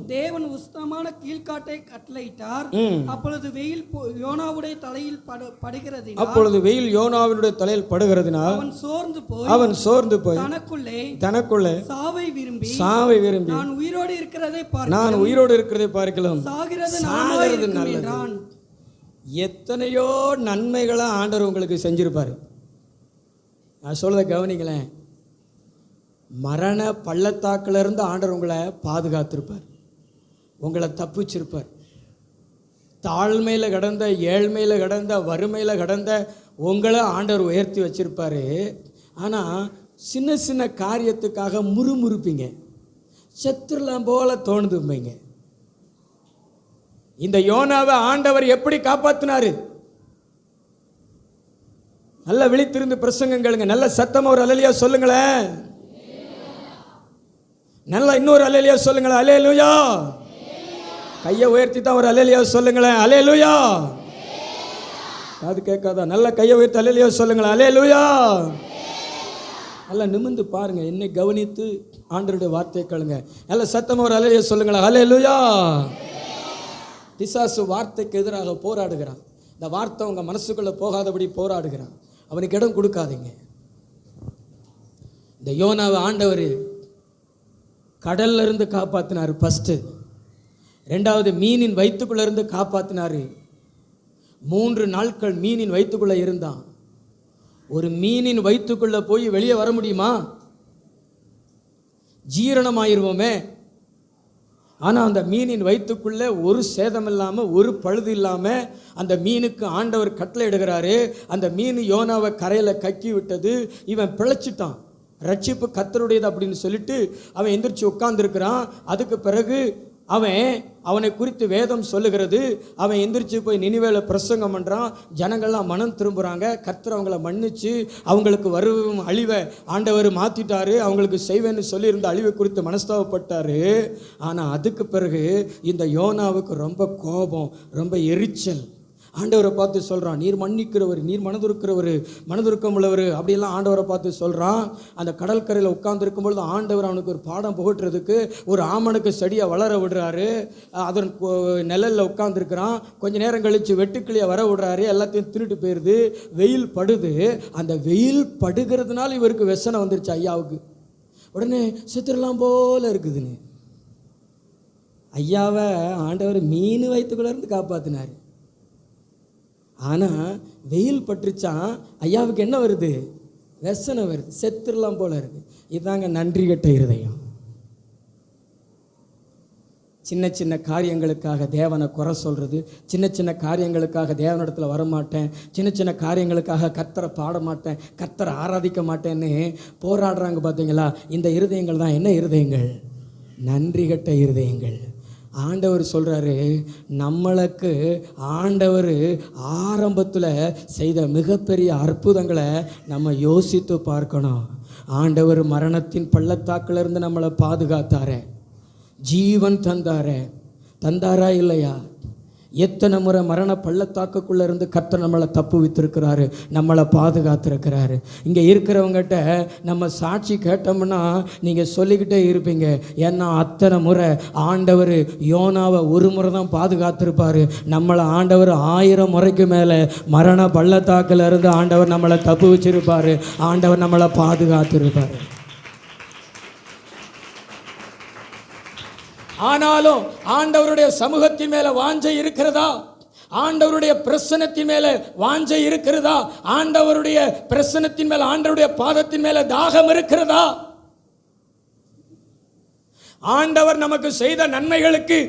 தேவன் உஷ்ணமான கீழ்காட்டை கட்டளையிட்டார். அப்பொழுது வெயில் யோனாவுடைய தலையில் படுகிறதினால் அவன் சோர்ந்து போய் தனக்குள்ளே சாவை விரும்பி நான் உயிரோடு இருக்கிறதை பார்க்கலாம் சாகிறது நல்லது. எத்தனையோ நன்மைகளை ஆண்டவர் உங்களுக்கு செஞ்சிருப்பாரு. நான் சொல்றதை கவனிங்களேன். மரண பள்ளத்தாக்கிலிருந்து ஆண்டவர் உங்களை பாதுகாத்திருப்பார், உங்களை தப்பிச்சிருப்பார். தாழ்மையில் கடந்த, ஏழ்மையில் கடந்த, வறுமையில் கடந்த உங்களை ஆண்டவர் உயர்த்தி வச்சிருப்பாரு. ஆனால் சின்ன சின்ன காரியத்துக்காக முறுமுறுப்பீங்க, செத்துடலாம் போல தோணுதும்பீங்க. இந்த யோனாவை ஆண்டவர் எப்படி காப்பாத்தினாரு? நல்ல விழித்திருந்து பிரசங்கம் கேளுங்க. நல்ல சத்தமா ஒரு அல்லேலூயா சொல்லுங்களேன். நல்ல இன்னொரு அல்லேலூயா சொல்லுங்களேன். அல்லேலூயா. கையை உயர்த்தி தான் ஒரு அல்லேலூயா சொல்லுங்களேன். அல்லேலூயா. காது கேட்காதா? நல்ல கையை உயர்த்தி அல்லேலூயா சொல்லுங்களேன். அல்லேலூயா. நல்லா நிமிர்ந்து பாருங்க, என்னை கவனித்து ஆண்டவருடைய வார்த்தையை கேளுங்க. நல்ல சத்தமா ஒரு அல்லேலூயா சொல்லுங்களேன். அல்லேலூயா. பிசாசு வார்த்தைக்கு எதிராக போராடுகிறான். இந்த வார்த்தை உங்க மனசுக்குள்ள போகாதபடி போராடுகிறான். அவனுக்கு இடம் கொடுக்காதீங்க. இந்த யோனாவை ஆண்டவர் கடல்ல இருந்து காப்பாத்தினார். ஃபர்ஸ்ட். ரெண்டாவது மீனின் வயிற்றுக்குள்ள இருந்து காப்பாத்தினாரு. 3 நாட்கள் மீனின் வயிற்றுக்குள்ள இருந்தான். ஒரு மீனின் வயிற்றுக்குள்ள போய் வெளியே வர முடியுமா? ஜீரணமாயிருவோமே. ஆனால் அந்த மீனின் வயிற்றுக்குள்ளே ஒரு சேதம் இல்லாமல், ஒரு பழுது இல்லாமல் அந்த மீனுக்கு ஆண்டவர் கட்டளை இடுகிறாரு. அந்த மீன் யோனாவை கரையில் கக்கி விட்டது. இவன் பிழைச்சிட்டான். ரட்சிப்பு கர்த்தருடையது அப்படின்னு சொல்லிட்டு அவன் எந்திரிச்சு உட்கார்ந்துருக்கிறான். அதுக்கு பிறகு அவனை குறித்து வேதம் சொல்லுகிறது. அவன் எந்திரிச்சு போய் நினிவேல பிரசங்கம் பண்ணுறான். ஜனங்கள்லாம் மனம் திரும்புகிறாங்க. கர்த்தர் அவங்கள மன்னிச்சு அவங்களுக்கு வரும் அழிவை ஆண்டவர் மாற்றிட்டாரு. அவங்களுக்கு செய்வேன்னு சொல்லியிருந்த அழிவை குறித்து மனஸ்தாபப்பட்டாரு. ஆனால் அதுக்கு பிறகு இந்த யோனாவுக்கு ரொம்ப கோபம், ரொம்ப எரிச்சல். ஆண்டவரை பார்த்து சொல்கிறான், நீர் மன்னிக்கிறவர், நீர் மனதுருக்கம் உள்ளவர் அப்படியெல்லாம் ஆண்டவரை பார்த்து சொல்கிறான். அந்த கடற்கரையில் உட்கார்ந்துருக்கும் பொழுது ஆண்டவர் அவனுக்கு ஒரு பாடம் புகட்டுறதுக்கு ஒரு ஆமணக்கு செடியை வளர விடுறாரு. அதன் நிழலில் உட்கார்ந்துருக்கிறான். கொஞ்ச நேரம் கழித்து வெட்டுக்கிளியை வர விடுறாரு. எல்லாத்தையும் திருட்டு போயிடுது. வெயில் படுது. அந்த வெயில் படுகிறதுனால இவருக்கு வெசனை வந்துருச்சு ஐயாவுக்கு. உடனே செத்துடலாம் போல இருக்குதுன்னு ஐயாவை ஆண்டவர் மீன் வயிற்றுக்குள்ளேருந்து காப்பாற்றினார். ஆனால் வெயில் பட்டுருச்சான், ஐயாவுக்கு என்ன வருது? வெசனை வருது. செத்துடலாம் போல இருக்கு. இதாங்க நன்றி கெட்ட இருதயம். சின்ன சின்ன காரியங்களுக்காக தேவனை குறை சொல்கிறது, சின்ன சின்ன காரியங்களுக்காக தேவனிடத்தில் வரமாட்டேன், சின்ன சின்ன காரியங்களுக்காக கர்த்தரை பாட மாட்டேன், கர்த்தரை ஆராதிக்க மாட்டேன்னு போராடுறாங்க பார்த்தீங்களா? இந்த இருதயங்கள் தான் என்ன இருதயங்கள்? நன்றி கெட்ட இருதயங்கள். ஆண்டவர் சொல்கிறாரு, நம்மளுக்கு ஆண்டவர் ஆரம்பத்தில் செய்த மிகப்பெரிய அற்புதங்களை நம்ம யோசித்து பார்க்கணும். ஆண்டவர் மரணத்தின் பள்ளத்தாக்கிலிருந்து நம்மளை பாதுகாத்தாரே, ஜீவன் தந்தாரா இல்லையா? எத்தனை முறை மரண பள்ளத்தாக்குக்குள்ளே இருந்து கர்த்தர் நம்மளை தப்பு வித்திருக்கிறாரு, நம்மளை பாதுகாத்திருக்கிறாரு. இங்கே இருக்கிறவங்ககிட்ட நம்ம சாட்சி கேட்டோம்னா நீங்கள் சொல்லிக்கிட்டே இருப்பீங்க. ஏன்னா அத்தனை முறை ஆண்டவர் யோனாவை ஒரு முறை தான் பாதுகாத்திருப்பார். நம்மளை ஆண்டவர் 1000 முறைக்கு மேலே மரண பள்ளத்தாக்கில் இருந்து ஆண்டவர் நம்மளை தப்பு வச்சிருப்பார். ஆண்டவர் நம்மளை பாதுகாத்திருப்பார். ஆனாலும் ஆண்டவருடைய சமூகத்தின் மேல வாஞ்சை இருக்கிறதா? ஆண்டவருடைய பிரசன்னத்தின் மேல வாஞ்சை இருக்கிறதா? ஆண்டவருடைய பிரசன்னத்தின் மேல, ஆண்டவருடைய பாதத்தின் மேல தாகம் இருக்கிறதா? ஆண்டவர் நமக்கு செய்த நன்மைகளுக்கு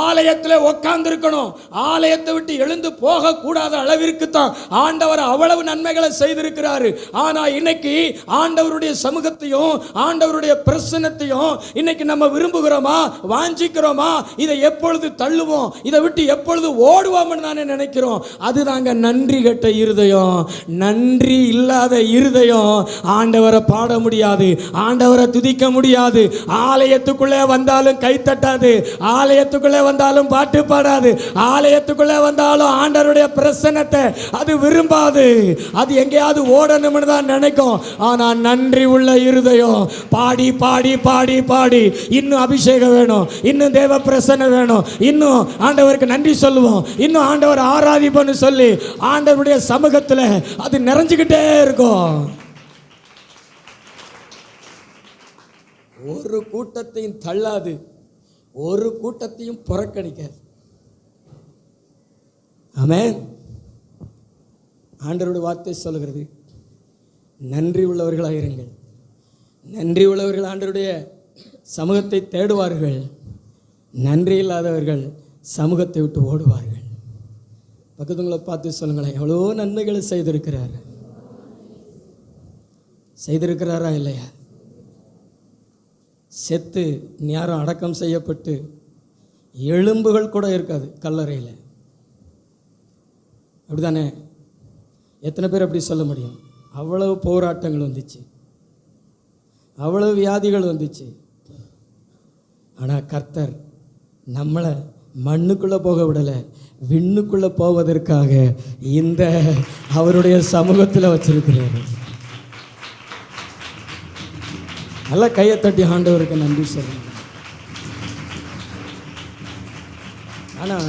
ஆலயத்தில் உட்கார்ந்து இருக்கணும். ஆலயத்தை விட்டு எழுந்து போக கூடாத அளவிற்கு தான் ஆண்டவர் அவ்வளவு நன்மைகளை செய்திருக்கிறாரு. ஆனா இன்னைக்கு ஆண்டவருடைய சமூகத்தையும் ஆண்டவருடைய பிரசன்னத்தையும் இன்னைக்கு நம்ம விரும்புகிறோமா, வாஞ்சிக்கிறோமா? இதை எப்பொழுது தள்ளுவோம், இதை விட்டு எப்பொழுது ஓடுவோம்னு தானே நினைக்கிறோம். அதுதாங்க நன்றி கெட்ட இருதயம். நன்றி இல்லாத இருதயம் ஆண்டவரை பாட முடியாது, ஆண்டவரை துதிக்க முடியாது. ஆலயத்துக்குள்ளே வந்தாலும் கை தட்டாது, ஆலயத்துக்குள்ளே வந்தாலும் பாட்டு பாடாது, ஆலயத்துக்குள்ளே வந்தாலும் ஆண்டவருடைய பிரசன்னத்தை அது விரும்பாது. அது எங்கேயாவது ஓடணும்னு தான் நினைக்கும். ஆனா நன்றி உள்ள இருதயம் பாடி பாடி பாடி பாடி இன்னும் அபிஷேகம் வேணும், இன்னும் தேவ பிரசன்னம் வேணும், இன்னும் ஆண்டவருக்கு நன்றி சொல்லுவோம், இன்னும் ஆண்டவர் ஆராதிப்போன்னு சொல்லி ஆண்டவருடைய சமூகத்தில் அது நிறைஞ்சுக்கிட்டே இருக்கும். ஒரு கூட்டத்தையும் தள்ளாது, ஒரு கூட்டத்தையும் புறக்கணிக்காது. ஆமென். ஆண்டவருடைய வார்த்தை சொல்கிறது, நன்றி உள்ளவர்களாக இருங்கள். நன்றி உள்ளவர்கள் ஆண்டவருடைய சமூகத்தை தேடுவார்கள், நன்றி இல்லாதவர்கள் சமூகத்தை விட்டு ஓடுவார்கள். பக்கத்துங்களை பார்த்து சொல்லுங்களேன், எவ்வளோ நன்மைகளை செய்திருக்கிறாரா இல்லையா? செத்து நேரம் அடக்கம் செய்யப்பட்டு எலும்புகள் கூட இருக்காது கல்லறையில். அப்படிதானே? எத்தனை பேர் அப்படி சொல்ல முடியும்? அவ்வளவு போராட்டங்கள் வந்துச்சு, அவ்வளவு வியாதிகள் வந்துச்சு. ஆனால் கர்த்தர் நம்மளை மண்ணுக்குள்ளே போக விடலை, விண்ணுக்குள்ளே போவதற்காக இந்த அவருடைய சமூகத்தில் வச்சிருக்கிறார். நல்லா கையை தட்டி ஆண்டவருக்கு நன்றி சொல்லுங்க. ஆனால்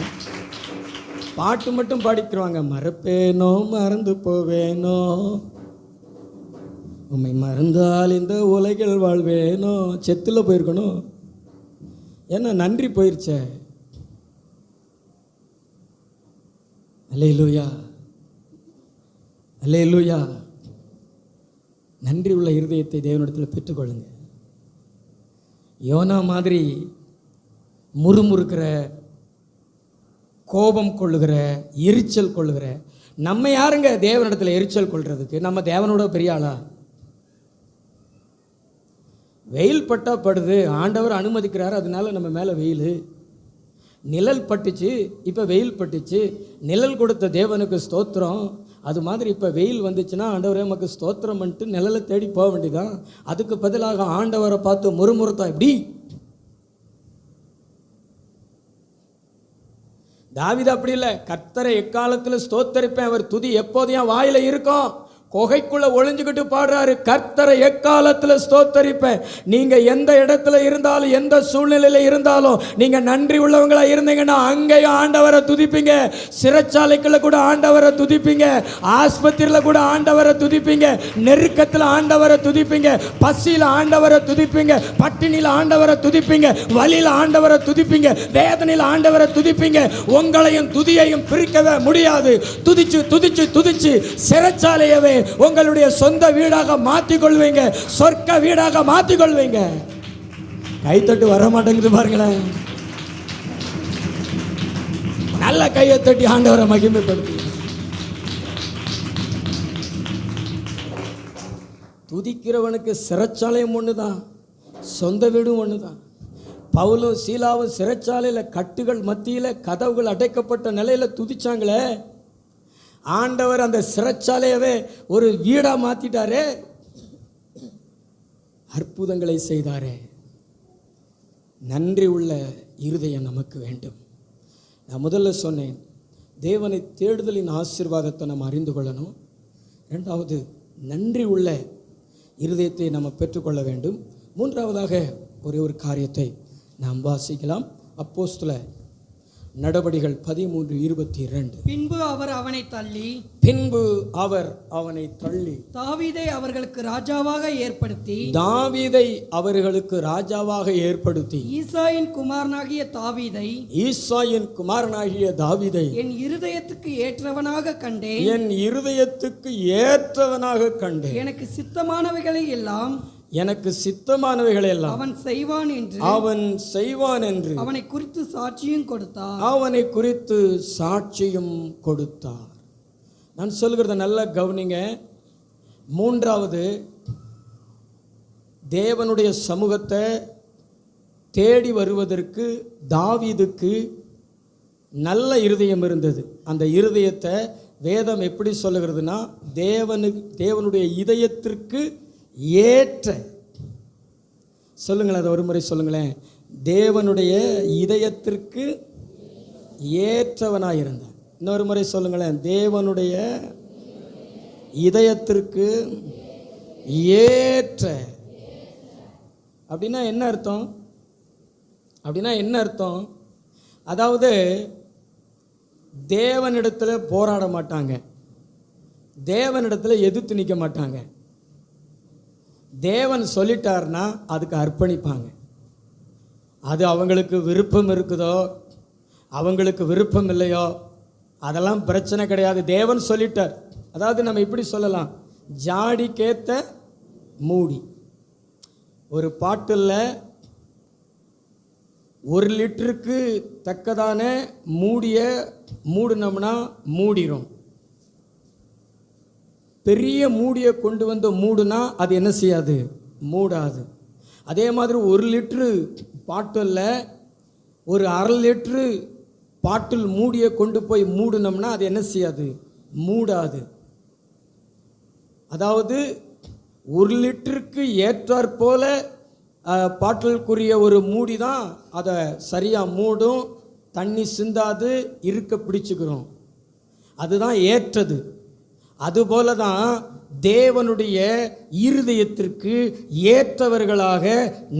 பாட்டு மட்டும் பாடிக்கிறவாங்க, மறப்பேனோ மறந்து போவேனோ, உண்மை மறந்தால் இந்த உலகில் வாழ்வேனோ. செத்தில் போயிருக்கணும், ஏன்னா நன்றி போயிருச்சே. அல்லேலூயா, அல்லேலூயா. நன்றி உள்ள இருதயத்தை தேவனிடத்தில் பெற்றுக்கொள்ளுங்க. யோனா மாதிரி முறுமுறுக்கிற, கோபம் கொள்ளுகிற, எரிச்சல் கொள்ளுகிற நம்ம யாருங்க தேவனிடத்தில் எரிச்சல் கொள்றதுக்கு? நம்ம தேவனோட பெரிய ஆளா? வெயில் பட்டா படுது, ஆண்டவர் அனுமதிக்கிறாரு, அதனால நம்ம மேலே வெயில். நிழல் பட்டுச்சு, இப்போ வெயில் பட்டுச்சு, நிழல் கொடுத்த தேவனுக்கு ஸ்தோத்திரம். அது மாதிரி இப்போ வெயில் வந்துச்சுன்னா ஆண்டவரே நமக்கு ஸ்தோத்திரம் பண்ணிட்டு நிழலை தேடி போக வேண்டியதான். அதுக்கு பதிலாக ஆண்டவரை பார்த்து முறுமுறுத்தா எப்படி? தாவீது அப்படி இல்லை, கர்த்தரை எக்காலத்தில் ஸ்தோத்தரிப்பேன், அவர் துதி எப்போதையும் வாயில இருக்கும். குகைக்குள்ள ஒளிஞ்சுக்கிட்டு பாடுறாரு, கர்த்தரை எக்காலத்தில் ஸ்தோத்தரிப்பேன். நீங்க எந்த இடத்துல இருந்தாலும், எந்த சூழ்நிலையில இருந்தாலும், நீங்க நன்றி உள்ளவங்களா இருந்தீங்கன்னா அங்கேயும் ஆண்டவரை துதிப்பீங்க. சிறைச்சாலைக்குள்ள கூட ஆண்டவரை துதிப்பீங்க, ஆஸ்பத்திரியில கூட ஆண்டவரை துதிப்பீங்க, நெருக்கத்தில் ஆண்டவரை துதிப்பீங்க, பசியில ஆண்டவரை துதிப்பீங்க, பட்டினியில ஆண்டவரை துதிப்பீங்க, வலியில ஆண்டவரை துதிப்பீங்க, வேதனையில ஆண்டவரை துதிப்பீங்க. உங்களையும் துதியையும் பிரிக்கவே முடியாது. துதிச்சு துதிச்சு துதிச்சு சிறைச்சாலையவே உங்களுடைய சொந்த வீடாக மாற்றிக்கொள்வீங்க, சொர்க்க வீடாக மாற்றிக்கொள்வீங்க. கைத்தட்டு வர மாட்டேங்குது பாருங்களேன். நல்ல கையை தட்டி ஆண்டவரை மகிமைப்படுத்தி துதிக்கிறவனுக்கு சிறைச்சாலையும் ஒண்ணுதான், சொந்த வீடும் ஒண்ணுதான். பவுலும் சீலாவும் சிறைச்சாலையில் கட்டுகள் மத்தியில் கதவுகள் அடைக்கப்பட்ட நிலையில் துதிச்சாங்களே, ஆண்டவர் அந்த சிறைச்சாலையவே ஒரு வீடா மாத்திட்டாரே, அற்புதங்களை செய்தாரே. நன்றி உள்ள இருதயம் நமக்கு வேண்டும். நான் முதல்ல சொன்னேன், தேவனை தேடுதலின் ஆசீர்வாதத்தை நம்ம அறிந்து கொள்ளணும். ரெண்டாவது, நன்றி உள்ள இருதயத்தை நம்ம பெற்றுக்கொள்ள வேண்டும். மூன்றாவதாக ஒரே ஒரு காரியத்தை நாம் வாசிக்கலாம். அப்போஸ்தல நடபடிகள் 13:22. பின்பு அவர் அவனை தள்ளி தாவீதை அவர்களுக்கு ராஜாவாக ஏற்படுத்தி ஈசாயின் குமாரனாகிய தாவீதை என் இருதயத்துக்கு ஏற்றவனாக கண்டேன். எனக்கு சித்தமானவைகளை எல்லாம் அவன் செய்வான் என்று அவனை குறித்து சாட்சியும் கொடுத்தார். நான் சொல்கிறத நல்லா கவனிங்க. மூன்றாவது, தேவனுடைய சமூகத்தை தேடி வருவதற்கு தாவீதுக்கு நல்ல இருதயம் இருந்தது. அந்த இருதயத்தை வேதம் எப்படி சொல்லுகிறதுனா, தேவனுடைய இதயத்திற்கு ஏற்ற, சொல்லுங்களேன், அதை ஒரு முறை சொல்லுங்களேன், தேவனுடைய இதயத்திற்கு ஏற்றவனாயிருந்தான். இன்னொரு முறை சொல்லுங்களேன், தேவனுடைய இதயத்திற்கு ஏற்ற. அப்படின்னா என்ன அர்த்தம்? அதாவது தேவனிடத்தில் போராட மாட்டாங்க, தேவனிடத்தில் எதிர்த்து நிற்க மாட்டாங்க. தேவன் சொல்லிட்டார்னா அதுக்கு அர்ப்பணிப்பாங்க. அது அவங்களுக்கு விருப்பம் இருக்குதோ அவங்களுக்கு விருப்பம் இல்லையோ அதெல்லாம் பிரச்சனை கிடையாது. தேவன் சொல்லிட்டார். அதாவது நம்ம இப்படி சொல்லலாம், ஜாடிக்கேத்த மூடி. ஒரு பாட்டில் 1 லிட்டருக்கு தக்கதான மூடினோம்னா மூடிரும். பெரிய மூடியை கொண்டு வந்து மூடுனா அது என்ன செய்யாது? மூடாது. அதே மாதிரி 1 லிட்ரு பாட்டிலில் ஒரு 1/2 லிட்ரு பாட்டில் மூடியை கொண்டு போய் மூடினோம்னா அது என்ன செய்யாது? மூடாது. அதாவது 1 லிட்டருக்கு ஏற்றாற்போல பாட்டிலுக்குரிய ஒரு மூடி தான் அதை சரியாக மூடும், தண்ணி சிந்தாது, இருக்க பிடிச்சுக்கிறோம். அதுதான் ஏற்றது. அதுபோல தான் தேவனுடைய இருதயத்திற்கு ஏற்றவர்களாக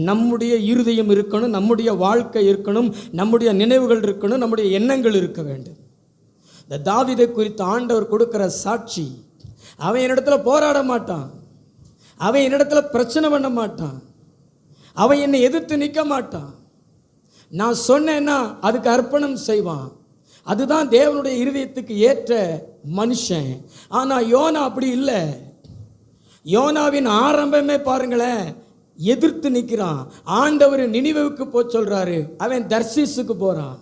நம்முடைய இருதயம் இருக்கணும், நம்முடைய வாழ்க்கை இருக்கணும், நம்முடைய நினைவுகள் இருக்கணும், நம்முடைய எண்ணங்கள் இருக்க வேண்டும். இந்த தாவீதை குறித்து ஆண்டவர் கொடுக்கிற சாட்சி, அவன் என்னிடத்துல போராட மாட்டான், அவன் என்னிடத்துல பிரச்சனை பண்ண மாட்டான், அவன் என்னை எதிர்த்து நிற்க மாட்டான். நான் சொன்னேன்னா அதுக்கு அர்ப்பணம் செய்வான். அதுதான் தேவனுடைய இருதயத்துக்கு ஏற்ற மனுஷன். ஆனால் யோனா அப்படி இல்லை. யோனாவின் ஆரம்பமே பாருங்களேன், எதிர்த்து நிற்கிறான். ஆண்டவர் நினிவேவுக்கு போக சொல்றாரு, அவன் தர்சீசுக்கு போறான்.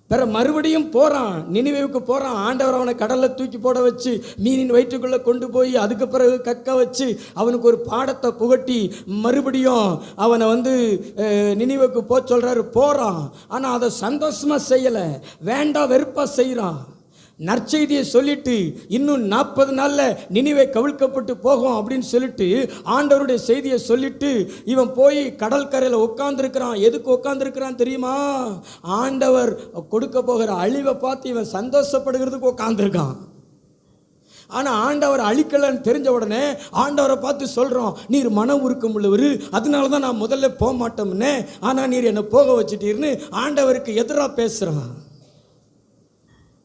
பிற மறுபடியும் போறான், நினிவேவுக்கு போறான். ஆண்டவர் அவனை கடலில் தூக்கி போட வச்சு மீனின் வயிற்றுக்குள்ளே கொண்டு போய் அதுக்கு பிறகு கக்க வச்சு அவனுக்கு ஒரு பாடத்தை புகட்டி மறுபடியும் அவனை நினிவேவுக்கு போக சொல்றாரு. போறான், ஆனால் அதை சந்தோஷமா செய்யலை, வேண்டாம் வெறுப்பா செய்கிறான். நற்செய்தியை சொல்லிட்டு இன்னும் 40 நாளில் நினிவே கவிழ்க்கப்பட்டு போகும் அப்படின்னு சொல்லிட்டு ஆண்டவருடைய செய்தியை சொல்லிட்டு இவன் போய் கடற்கரையில் உட்காந்துருக்கிறான். எதுக்கு உட்காந்துருக்கிறான் தெரியுமா? ஆண்டவர் கொடுக்க போகிற அழிவை பார்த்து இவன் சந்தோஷப்படுகிறதுக்கு உட்காந்துருக்கான். ஆனால் ஆண்டவர் அழிக்கலன்னு தெரிஞ்ச உடனே ஆண்டவரை பார்த்து சொல்கிறோம், நீர் மனம் உருக்கம் உள்ளவர், அதனால தான் நான் முதல்ல போக மாட்டோம்னே, ஆனால் நீர் என்னை போக வச்சுட்டீர்னு ஆண்டவருக்கு எதிராக பேசுகிறான்.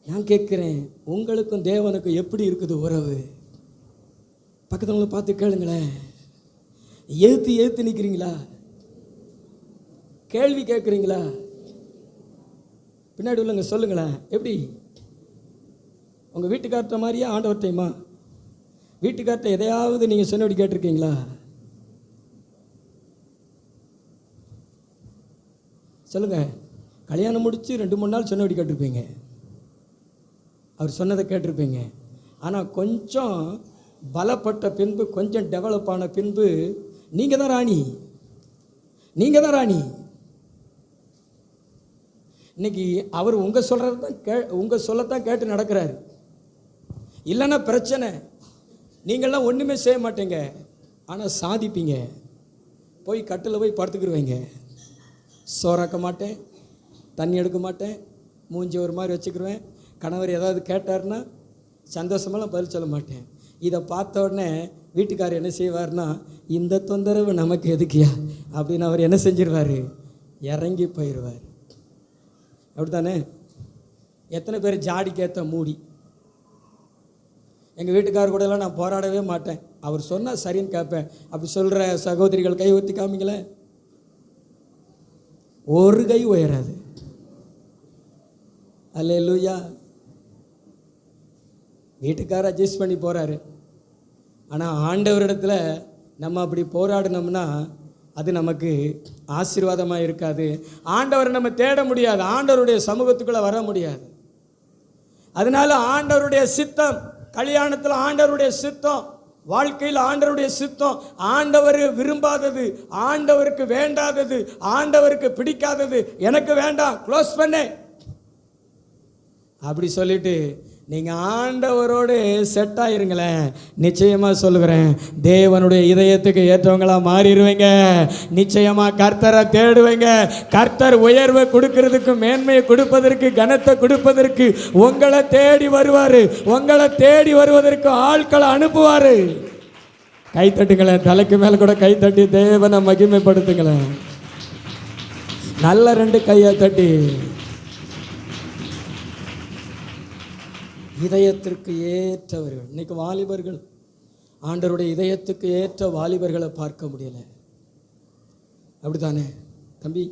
நான் கேட்குறேன், உங்களுக்கும் தேவனுக்கும் எப்படி இருக்குது உறவு? பக்கத்தில் பார்த்து கேளுங்களேன். எழுத்து நிற்கிறீங்களா? கேள்வி கேட்குறீங்களா? பின்னாடி உள்ளங்க சொல்லுங்களேன். எப்படி உங்கள் வீட்டுக்கார்ட்ட மாதிரியா ஆண்டவர்டையுமா? வீட்டுக்கார்ட்ட எதையாவது நீங்கள் சொன்னபடி கேட்டிருக்கீங்களா? சொல்லுங்கள். கல்யாணம் முடித்து 2-3 நாள் சொன்னபடி கேட்டிருப்பீங்க, அவர் சொன்னதை கேட்டிருப்பீங்க. ஆனால் கொஞ்சம் பலப்பட்ட பின்பு, கொஞ்சம் டெவலப் ஆன பின்பு நீங்கள் தான் ராணி, நீங்கள் தான் ராணி. இன்னைக்கு அவர் உங்கள் சொல்கிறது தான் உங்கள் சொல்லத்தான் கேட்டு நடக்கிறாரு. இல்லைன்னா பிரச்சனை. நீங்கள்லாம் ஒன்றுமே செய்ய மாட்டீங்க, ஆனால் சாதிப்பீங்க. போய் கட்டில் போய் படுத்துக்கிடுவீங்க. சோறாக்க மாட்டேன், தண்ணி எடுக்க மாட்டேன், மூஞ்சி ஒரு மாதிரி வச்சுக்கிருவேன். கணவர் ஏதாவது கேட்டார்னா சந்தோஷமெல்லாம் பதில் சொல்ல மாட்டேன். இதை பார்த்த உடனே வீட்டுக்காரர் என்ன செய்வார்னா, இந்த தொந்தரவு நமக்கு எதுக்கியா அப்படின்னு அவர் என்ன செஞ்சிருவார், இறங்கி போயிடுவார். அப்படி தானே? எத்தனை பேர் ஜாடிக்கேற்ற மூடி. எங்கள் வீட்டுக்காரர் கூடலாம் நான் போராடவே மாட்டேன், அவர் சொன்னால் சரின்னு கேட்பேன். அப்படி சொல்கிற சகோதரிகள் கை ஊற்றி காமிங்களேன். ஒரு கை உயராது. அல்லேலூயா. வீட்டுக்காரர் அட்ஜஸ்ட் பண்ணி போகிறாரு. ஆனால் ஆண்டவரிடத்தில் நம்ம அப்படி போராடினோம்னா அது நமக்கு ஆசீர்வாதமாக இருக்காது. ஆண்டவரை நம்ம தேட முடியாது, ஆண்டவருடைய சமூகத்துக்குள்ளே வர முடியாது. அதனால ஆண்டவருடைய சித்தம், கல்யாணத்தில் ஆண்டவருடைய சித்தம், வாழ்க்கையில் ஆண்டவருடைய சித்தம், ஆண்டவர் விரும்பாதது, ஆண்டவருக்கு வேண்டாதது, ஆண்டவருக்கு பிடிக்காதது எனக்கு வேண்டாம், க்ளோஸ் பண்ணு அப்படி சொல்லிட்டு நீங்கள் ஆண்டவரோடு செட் ஆயிருங்களேன். நிச்சயமாக சொல்லுகிறேன், தேவனுடைய இதயத்துக்கு ஏற்றவங்களாக மாறிடுவீங்க. நிச்சயமாக கர்த்தரை தேடுவீங்க. கர்த்தர் உயர்வை கொடுக்கறதுக்கு, மேன்மையை கொடுப்பதற்கு, கனத்தை கொடுப்பதற்கு உங்களை தேடி வருவார். உங்களை தேடி வருவதற்கு ஆட்களை அனுப்புவார். கைத்தட்டுங்களேன், தலைக்கு மேலே கூட கைத்தட்டி தேவனை மகிமைப்படுத்துங்களேன். நல்ல 2 கையை தட்டி. இதயத்திற்கு ஏற்றவர்கள். இன்னைக்கு வாலிபர்கள் ஆண்டவருடைய இதயத்துக்கு ஏற்ற வாலிபர்களை பார்க்க முடியலை. அப்படித்தானே தம்பி?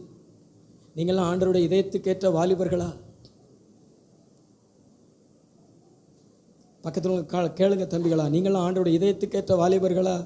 நீங்களாம் ஆண்டவருடைய இதயத்துக்கு ஏற்ற வாலிபர்களா? பக்கத்தில் கேளுங்க தம்பிகளா, நீங்களாம் ஆண்டவருடைய இதயத்துக்கு ஏற்ற வாலிபர்களா?